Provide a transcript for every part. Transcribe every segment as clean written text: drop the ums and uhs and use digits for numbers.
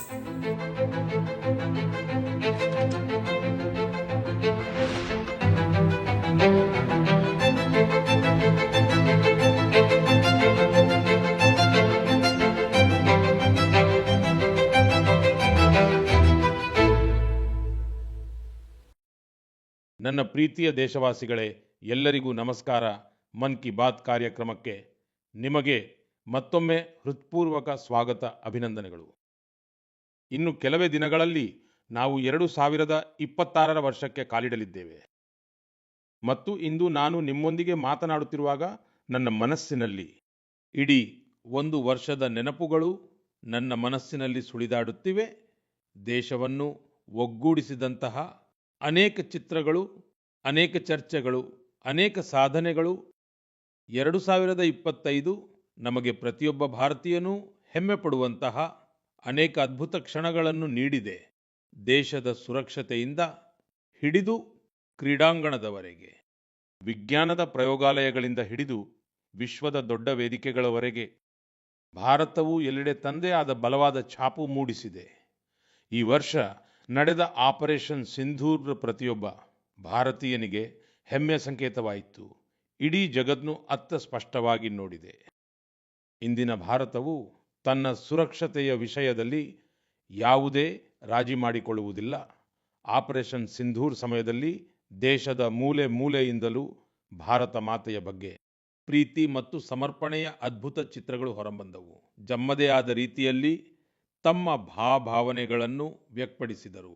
ನನ್ನ ಪ್ರೀತಿಯ ದೇಶವಾಸಿಗಳೇ, ಎಲ್ಲರಿಗೂ ನಮಸ್ಕಾರ. ಮನ್ ಕಿ ಬಾತ್ ಕಾರ್ಯಕ್ರಮಕ್ಕೆ ನಿಮಗೆ ಮತ್ತೊಮ್ಮೆ ಹೃತ್ಪೂರ್ವಕ ಸ್ವಾಗತ, ಅಭಿನಂದನೆಗಳು. ಇನ್ನು ಕೆಲವೇ ದಿನಗಳಲ್ಲಿ ನಾವು 2026ರ ವರ್ಷಕ್ಕೆ ಕಾಲಿಡಲಿದ್ದೇವೆ. ಮತ್ತು ಇಂದು ನಾನು ನಿಮ್ಮೊಂದಿಗೆ ಮಾತನಾಡುತ್ತಿರುವಾಗ ನನ್ನ ಮನಸ್ಸಿನಲ್ಲಿ ಇಡೀ ಒಂದು ವರ್ಷದ ನೆನಪುಗಳು ನನ್ನ ಮನಸ್ಸಿನಲ್ಲಿ ಸುಳಿದಾಡುತ್ತಿವೆ. ದೇಶವನ್ನು ಒಗ್ಗೂಡಿಸಿದಂತಹ ಅನೇಕ ಚಿತ್ರಗಳು, ಅನೇಕ ಚರ್ಚೆಗಳು, ಅನೇಕ ಸಾಧನೆಗಳು 2025 ನಮಗೆ ಪ್ರತಿಯೊಬ್ಬ ಭಾರತೀಯನೂ ಹೆಮ್ಮೆ ಪಡುವಂತಹ ಅನೇಕ ಅದ್ಭುತ ಕ್ಷಣಗಳನ್ನು ನೀಡಿದೆ. ದೇಶದ ಸುರಕ್ಷತೆಯಿಂದ ಹಿಡಿದು ಕ್ರೀಡಾಂಗಣದವರೆಗೆ, ವಿಜ್ಞಾನದ ಪ್ರಯೋಗಾಲಯಗಳಿಂದ ಹಿಡಿದು ವಿಶ್ವದ ದೊಡ್ಡ ವೇದಿಕೆಗಳವರೆಗೆ ಭಾರತವು ಎಲ್ಲೆಡೆ ತಂದೇ ಆದ ಬಲವಾದ ಛಾಪು ಮೂಡಿಸಿದೆ. ಈ ವರ್ಷ ನಡೆದ ಆಪರೇಷನ್ ಸಿಂಧೂರ್ ಪ್ರತಿಯೊಬ್ಬ ಭಾರತೀಯನಿಗೆ ಹೆಮ್ಮೆಯ ಸಂಕೇತವಾಯಿತು. ಇಡೀ ಜಗತ್ತು ಅತ್ತ ಸ್ಪಷ್ಟವಾಗಿ ನೋಡಿದೆ. ಇಂದಿನ ಭಾರತವು ತನ್ನ ಸುರಕ್ಷತೆಯ ವಿಷಯದಲ್ಲಿ ಯಾವುದೇ ರಾಜಿ ಮಾಡಿಕೊಳ್ಳುವುದಿಲ್ಲ. ಆಪರೇಷನ್ ಸಿಂಧೂರ್ ಸಮಯದಲ್ಲಿ ದೇಶದ ಮೂಲೆ ಮೂಲೆಯಿಂದಲೂ ಭಾರತ ಮಾತೆಯ ಬಗ್ಗೆ ಪ್ರೀತಿ ಮತ್ತು ಸಮರ್ಪಣೆಯ ಅದ್ಭುತ ಚಿತ್ರಗಳು ಹೊರಬಂದವು. ತಮ್ಮದೇ ಆದ ರೀತಿಯಲ್ಲಿ ತಮ್ಮ ಭಾವನೆಗಳನ್ನು ವ್ಯಕ್ತಪಡಿಸಿದರು.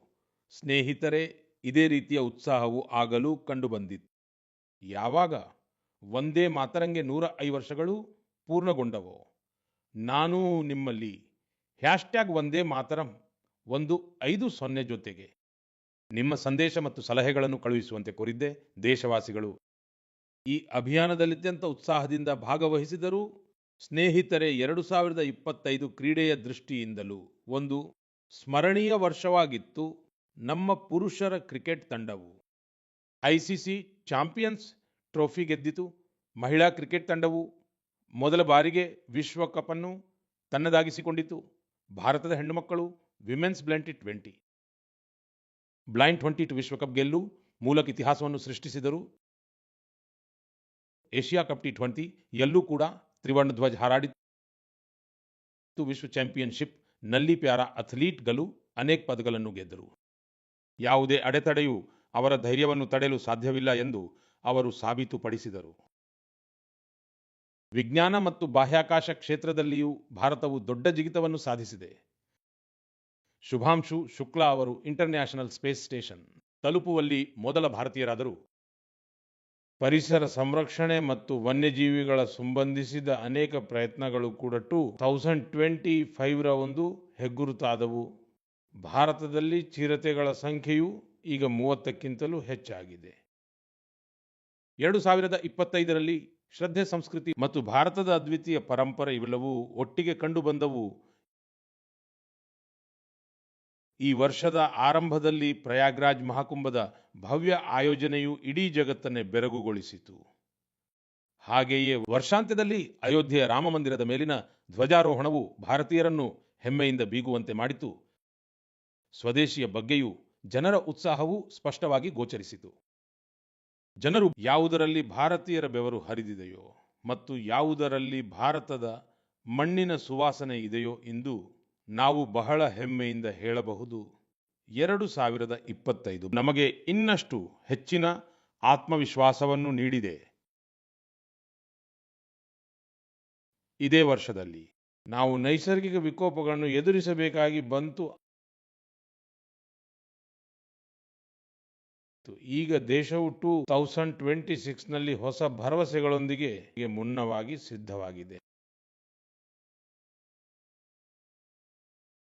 ಸ್ನೇಹಿತರೆ, ಇದೇ ರೀತಿಯ ಉತ್ಸಾಹವು ಆಗಲೂ ಕಂಡುಬಂದಿತ್ತು ಯಾವಾಗ ವಂದೇ ಮಾತರಂಗೆ 105 ವರ್ಷಗಳು ಪೂರ್ಣಗೊಂಡವೋ. ನಾನು ನಿಮ್ಮಲ್ಲಿ #ವಂದೇ ಮಾತರಂ 150 ಜೊತೆಗೆ ನಿಮ್ಮ ಸಂದೇಶ ಮತ್ತು ಸಲಹೆಗಳನ್ನು ಕಳುಹಿಸುವಂತೆ ಕೋರಿದ್ದೆ. ದೇಶವಾಸಿಗಳು ಈ ಅಭಿಯಾನದಲ್ಲಿ ಅತ್ಯಂತ ಉತ್ಸಾಹದಿಂದ ಭಾಗವಹಿಸಿದರು. ಸ್ನೇಹಿತರೆ, 2025 ಕ್ರೀಡೆಯ ದೃಷ್ಟಿಯಿಂದಲೂ ಒಂದು ಸ್ಮರಣೀಯ ವರ್ಷವಾಗಿತ್ತು. ನಮ್ಮ ಪುರುಷರ ಕ್ರಿಕೆಟ್ ತಂಡವು ಐಸಿಸಿ ಚಾಂಪಿಯನ್ಸ್ ಟ್ರೋಫಿ ಗೆದ್ದಿತು. ಮಹಿಳಾ ಕ್ರಿಕೆಟ್ ತಂಡವು ಮೊದಲ ಬಾರಿಗೆ ವಿಶ್ವಕಪ್ ಅನ್ನು ತನ್ನದಾಗಿಸಿಕೊಂಡಿತು. ಭಾರತದ ಹೆಣ್ಣುಮಕ್ಕಳು ವಿಮೆನ್ಸ್ ಬ್ಲೈಂಡ್ 22 ವಿಶ್ವಕಪ್ ಗೆಲ್ಲು ಮೂಲಕ ಇತಿಹಾಸವನ್ನು ಸೃಷ್ಟಿಸಿದರು. ಏಷ್ಯಾ ಕಪ್ T20 ಯಲ್ಲೂ ಕೂಡ ತ್ರಿವರ್ಣ ಧ್ವಜ ಹಾರಾಡಿತು. ವಿಶ್ವ ಚಾಂಪಿಯನ್ಶಿಪ್ ನಲ್ಲಿ ಪ್ಯಾರಾ ಅಥ್ಲೀಟ್ಗಳು ಅನೇಕ ಪದಕಗಳನ್ನು ಗೆದ್ದರು. ಯಾವುದೇ ಅಡೆತಡೆಯೂ ಅವರ ಧೈರ್ಯವನ್ನು ತಡೆಯಲು ಸಾಧ್ಯವಿಲ್ಲ ಎಂದು ಅವರು ಸಾಬೀತುಪಡಿಸಿದರು. ವಿಜ್ಞಾನ ಮತ್ತು ಬಾಹ್ಯಾಕಾಶ ಕ್ಷೇತ್ರದಲ್ಲಿಯೂ ಭಾರತವು ದೊಡ್ಡ ಜಿಗಿತವನ್ನು ಸಾಧಿಸಿದೆ. ಶುಭಾಂಶು ಶುಕ್ಲಾ ಅವರು ಇಂಟರ್ನ್ಯಾಷನಲ್ ಸ್ಪೇಸ್ ಸ್ಟೇಷನ್ ತಲುಪುವಲ್ಲಿ ಮೊದಲ ಭಾರತೀಯರಾದರು. ಪರಿಸರ ಸಂರಕ್ಷಣೆ ಮತ್ತು ವನ್ಯಜೀವಿಗಳ ಸಂಬಂಧಿಸಿದ ಅನೇಕ ಪ್ರಯತ್ನಗಳು ಕೂಡ 2025ರ ಒಂದು ಹೆಗ್ಗುರುತಾದವು. ಭಾರತದಲ್ಲಿ ಚಿರತೆಗಳ ಸಂಖ್ಯೆಯು ಈಗ 30ಕ್ಕಿಂತಲೂ ಹೆಚ್ಚಾಗಿದೆ. 2025ರಲ್ಲಿ ಶ್ರದ್ಧೆ, ಸಂಸ್ಕೃತಿ ಮತ್ತು ಭಾರತದ ಅದ್ವಿತೀಯ ಪರಂಪರೆ ಇವೆಲ್ಲವೂ ಒಟ್ಟಿಗೆ ಕಂಡುಬಂದವು. ಈ ವರ್ಷದ ಆರಂಭದಲ್ಲಿ ಪ್ರಯಾಗ್ರಾಜ್ ಮಹಾಕುಂಭದ ಭವ್ಯ ಆಯೋಜನೆಯು ಇಡೀ ಜಗತ್ತನ್ನೇ ಬೆರಗುಗೊಳಿಸಿತು. ಹಾಗೆಯೇ ವರ್ಷಾಂತ್ಯದಲ್ಲಿ ಅಯೋಧ್ಯೆಯ ರಾಮ ಮಂದಿರದ ಮೇಲಿನ ಧ್ವಜಾರೋಹಣವು ಭಾರತೀಯರನ್ನು ಹೆಮ್ಮೆಯಿಂದ ಬೀಗುವಂತೆ ಮಾಡಿತು. ಸ್ವದೇಶಿಯ ಬಗ್ಗೆಯೂ ಜನರ ಉತ್ಸಾಹವು ಸ್ಪಷ್ಟವಾಗಿ ಗೋಚರಿಸಿತು. ಜನರು ಯಾವುದರಲ್ಲಿ ಭಾರತೀಯರ ಬೆವರು ಹರಿದಿದೆಯೋ ಮತ್ತು ಯಾವುದರಲ್ಲಿ ಭಾರತದ ಮಣ್ಣಿನ ಸುವಾಸನೆ ಇದೆಯೋ ಎಂದು ನಾವು ಬಹಳ ಹೆಮ್ಮೆಯಿಂದ ಹೇಳಬಹುದು. 2025 ನಮಗೆ ಇನ್ನಷ್ಟು ಹೆಚ್ಚಿನ ಆತ್ಮವಿಶ್ವಾಸವನ್ನು ನೀಡಿದೆ. ಇದೇ ವರ್ಷದಲ್ಲಿ ನಾವು ನೈಸರ್ಗಿಕ ವಿಕೋಪಗಳನ್ನು ಎದುರಿಸಬೇಕಾಗಿ ಬಂತು. ಈಗ ದೇಶವು 2026ನಲ್ಲಿ ಹೊಸ ಭರವಸೆಗಳೊಂದಿಗೆ ಮುನ್ನವಾಗಿ ಸಿದ್ಧವಾಗಿದೆ.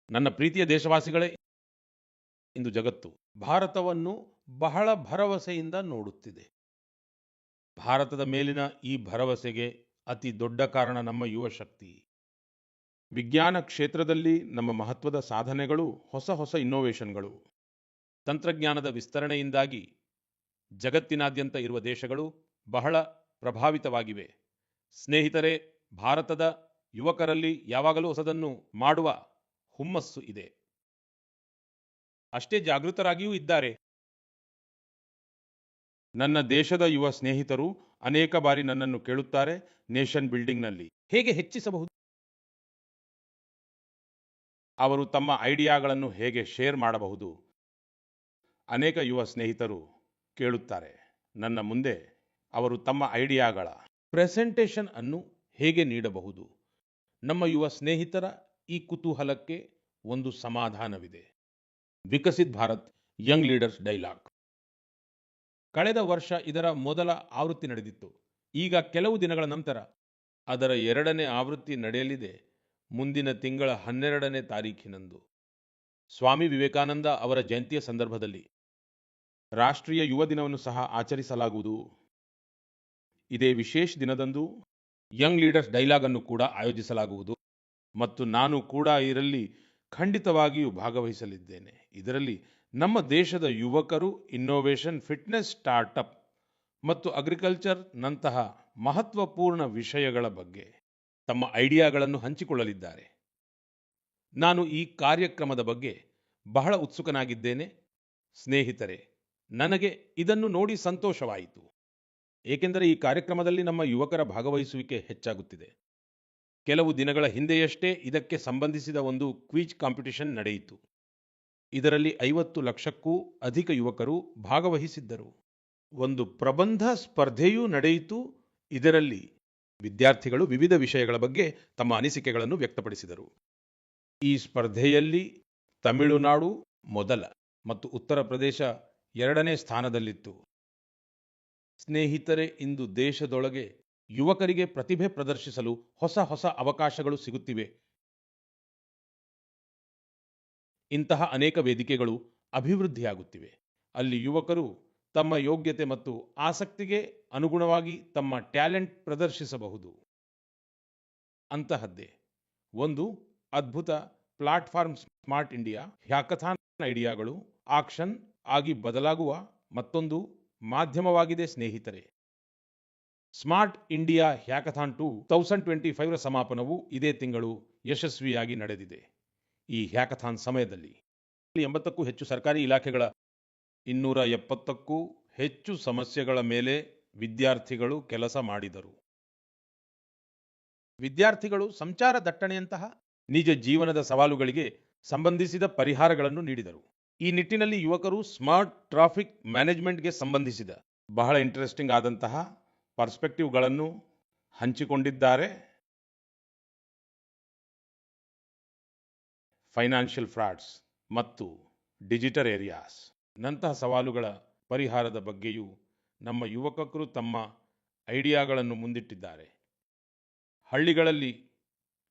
ನನ್ನ ಪ್ರೀತಿಯ ದೇಶವಾಸಿಗಳೇ, ಇಂದು ಜಗತ್ತು ಭಾರತವನ್ನು ಬಹಳ ಭರವಸೆಯಿಂದ ನೋಡುತ್ತಿದೆ. ಭಾರತದ ಮೇಲಿನ ಈ ಭರವಸೆಗೆ ಅತಿ ದೊಡ್ಡ ಕಾರಣ ನಮ್ಮ ಯುವ ಶಕ್ತಿ. ವಿಜ್ಞಾನ ಕ್ಷೇತ್ರದಲ್ಲಿ ನಮ್ಮ ಮಹತ್ವದ ಸಾಧನೆಗಳು, ಹೊಸ ಇನ್ನೋವೇಷನ್ಗಳು, ತಂತ್ರಜ್ಞಾನದ ವಿಸ್ತರಣೆಯಿಂದಾಗಿ ಜಗತ್ತಿನಾದ್ಯಂತ ಇರುವ ದೇಶಗಳು ಬಹಳ ಪ್ರಭಾವಿತವಾಗಿವೆ. ಸ್ನೇಹಿತರೆ, ಭಾರತದ ಯುವಕರಲ್ಲಿ ಯಾವಾಗಲೂ ಹೊಸದನ್ನು ಮಾಡುವ ಹುಮ್ಮಸ್ಸು ಇದೆ. ಅಷ್ಟೇ ಜಾಗೃತರಾಗಿಯೂ ಇದ್ದಾರೆ. ನನ್ನ ದೇಶದ ಯುವ ಸ್ನೇಹಿತರು ಅನೇಕ ಬಾರಿ ನನ್ನನ್ನು ಕೇಳುತ್ತಾರೆ, ನೇಷನ್ ಬಿಲ್ಡಿಂಗ್ನಲ್ಲಿ ಹೇಗೆ ಹೆಚ್ಚಿಸಬಹುದು, ಅವರು ತಮ್ಮ ಐಡಿಯಾಗಳನ್ನು ಹೇಗೆ ಶೇರ್ ಮಾಡಬಹುದು. ಅನೇಕ ಯುವ ಸ್ನೇಹಿತರು ಕೇಳುತ್ತಾರೆ ನನ್ನ ಮುಂದೆ ಅವರು ತಮ್ಮ ಐಡಿಯಾಗಳ ಪ್ರೆಸೆಂಟೇಷನ್ ಅನ್ನು ಹೇಗೆ ನೀಡಬಹುದು. ನಮ್ಮ ಯುವ ಸ್ನೇಹಿತರ ಈ ಕುತೂಹಲಕ್ಕೆ ಒಂದು ಸಮಾಧಾನವಿದೆ. Viksit Bharat young leaders dialogue. ಕಳೆದ ವರ್ಷ ಇದರ ಮೊದಲ ಆವೃತ್ತಿ ನಡೆದಿತ್ತು. ಈಗ ಕೆಲವು ದಿನಗಳ ನಂತರ ಅದರ 2ನೇ ಆವೃತ್ತಿ ನಡೆಯಲಿದೆ. ಮುಂದಿನ ತಿಂಗಳ 12ನೇ ತಾರೀಖಿನಂದು ಸ್ವಾಮಿ ವಿವೇಕಾನಂದ ಅವರ ಜಯಂತಿಯ ಸಂದರ್ಭದಲ್ಲಿ ರಾಷ್ಟ್ರೀಯ ಯುವ ದಿನವನ್ನು ಸಹ ಆಚರಿಸಲಾಗುವುದು. ಇದೇ ವಿಶೇಷ ದಿನದಂದು ಯಂಗ್ ಲೀಡರ್ಸ್ ಡೈಲಾಗ್ ಅನ್ನು ಕೂಡ ಆಯೋಜಿಸಲಾಗುವುದು ಮತ್ತು ನಾನು ಕೂಡ ಇದರಲ್ಲಿ ಖಂಡಿತವಾಗಿಯೂ ಭಾಗವಹಿಸಲಿದ್ದೇನೆ. ಇದರಲ್ಲಿ ನಮ್ಮ ದೇಶದ ಯುವಕರು ಇನ್ನೋವೇಷನ್, ಫಿಟ್ನೆಸ್, ಸ್ಟಾರ್ಟ್ಅಪ್ ಮತ್ತು ಅಗ್ರಿಕಲ್ಚರ್ ನಂತಹ ಮಹತ್ವಪೂರ್ಣ ವಿಷಯಗಳ ಬಗ್ಗೆ ತಮ್ಮ ಐಡಿಯಾಗಳನ್ನು ಹಂಚಿಕೊಳ್ಳಲಿದ್ದಾರೆ. ನಾನು ಈ ಕಾರ್ಯಕ್ರಮದ ಬಗ್ಗೆ ಬಹಳ ಉತ್ಸುಕನಾಗಿದ್ದೇನೆ. ಸ್ನೇಹಿತರೆ, ನನಗೆ ಇದನ್ನು ನೋಡಿ ಸಂತೋಷವಾಯಿತು, ಏಕೆಂದರೆ ಈ ಕಾರ್ಯಕ್ರಮದಲ್ಲಿ ನಮ್ಮ ಯುವಕರ ಭಾಗವಹಿಸುವಿಕೆ ಹೆಚ್ಚಾಗುತ್ತಿದೆ. ಕೆಲವು ದಿನಗಳ ಹಿಂದೆಯಷ್ಟೇ ಇದಕ್ಕೆ ಸಂಬಂಧಿಸಿದ ಒಂದು ಕ್ವಿಜ್ ಕಾಂಪಿಟಿಷನ್ ನಡೆಯಿತು. ಇದರಲ್ಲಿ 50 ಲಕ್ಷಕ್ಕೂ ಅಧಿಕ ಯುವಕರು ಭಾಗವಹಿಸಿದ್ದರು. ಒಂದು ಪ್ರಬಂಧ ಸ್ಪರ್ಧೆಯೂ ನಡೆಯಿತು. ಇದರಲ್ಲಿ ವಿದ್ಯಾರ್ಥಿಗಳು ವಿವಿಧ ವಿಷಯಗಳ ಬಗ್ಗೆ ತಮ್ಮ ಅನಿಸಿಕೆಗಳನ್ನು ವ್ಯಕ್ತಪಡಿಸಿದರು. ಈ ಸ್ಪರ್ಧೆಯಲ್ಲಿ ತಮಿಳುನಾಡು ಮೊದಲ ಮತ್ತು ಉತ್ತರ ಪ್ರದೇಶ 2ನೇ ಸ್ಥಾನದಲ್ಲಿತ್ತು. ಸ್ನೇಹಿತರೆ, ಇಂದು ದೇಶದೊಳಗೆ ಯುವಕರಿಗೆ ಪ್ರತಿಭೆ ಪ್ರದರ್ಶಿಸಲು ಹೊಸ ಹೊಸ ಅವಕಾಶಗಳು ಸಿಗುತ್ತಿವೆ. ಇಂತಹ ಅನೇಕ ವೇದಿಕೆಗಳು ಅಭಿವೃದ್ಧಿಯಾಗುತ್ತಿವೆ. ಅಲ್ಲಿ ಯುವಕರು ತಮ್ಮ ಯೋಗ್ಯತೆ ಮತ್ತು ಆಸಕ್ತಿಗೆ ಅನುಗುಣವಾಗಿ ತಮ್ಮ ಟ್ಯಾಲೆಂಟ್ ಪ್ರದರ್ಶಿಸಬಹುದು. ಅಂತಹದ್ದೇ ಒಂದು ಅದ್ಭುತ ಪ್ಲಾಟ್ಫಾರ್ಮ್ ಸ್ಮಾರ್ಟ್ ಇಂಡಿಯಾ ಹ್ಯಾಕಥಾನ್. ಐಡಿಯಾಗಳು ಆಕ್ಷನ್ ಆಗಿ ಬದಲಾಗುವ ಮತ್ತೊಂದು ಮಾಧ್ಯಮವಾಗಿದೆ. ಸ್ನೇಹಿತರೆ, ಸ್ಮಾರ್ಟ್ ಇಂಡಿಯಾ ಹ್ಯಾಕಥಾನ್ 2025ರ ಸಮಾಪನವು ಇದೇ ತಿಂಗಳು ಯಶಸ್ವಿಯಾಗಿ ನಡೆದಿದೆ. ಈ ಹ್ಯಾಕಥಾನ್ ಸಮಯದಲ್ಲಿ 80ಕ್ಕೂ ಹೆಚ್ಚು ಸರ್ಕಾರಿ ಇಲಾಖೆಗಳ 270ಕ್ಕೂ ಹೆಚ್ಚು ಸಮಸ್ಯೆಗಳ ಮೇಲೆ ವಿದ್ಯಾರ್ಥಿಗಳು ಕೆಲಸ ಮಾಡಿದರು. ವಿದ್ಯಾರ್ಥಿಗಳು ಸಂಚಾರ ದಟ್ಟಣೆಯಂತಹ ನಿಜ ಜೀವನದ ಸವಾಲುಗಳಿಗೆ ಸಂಬಂಧಿಸಿದ ಪರಿಹಾರಗಳನ್ನು ನೀಡಿದರು. ಈ ನಿಟ್ಟಿನಲ್ಲಿ ಯುವಕರು ಸ್ಮಾರ್ಟ್ ಟ್ರಾಫಿಕ್ ಮ್ಯಾನೇಜ್ಮೆಂಟ್ಗೆ ಸಂಬಂಧಿಸಿದ ಬಹಳ ಇಂಟ್ರೆಸ್ಟಿಂಗ್ ಆದಂತಹ ಪರ್ಸ್ಪೆಕ್ಟಿವ್ಗಳನ್ನು ಹಂಚಿಕೊಂಡಿದ್ದಾರೆ. ಫೈನಾನ್ಷಿಯಲ್ ಫ್ರಾಡ್ಸ್ ಮತ್ತು ಡಿಜಿಟಲ್ ಏರಿಯಾಸ್ ನಂತಹ ಸವಾಲುಗಳ ಪರಿಹಾರದ ಬಗ್ಗೆಯೂ ನಮ್ಮ ಯುವಕರು ತಮ್ಮ ಐಡಿಯಾಗಳನ್ನು ಮುಂದಿಟ್ಟಿದ್ದಾರೆ. ಹಳ್ಳಿಗಳಲ್ಲಿ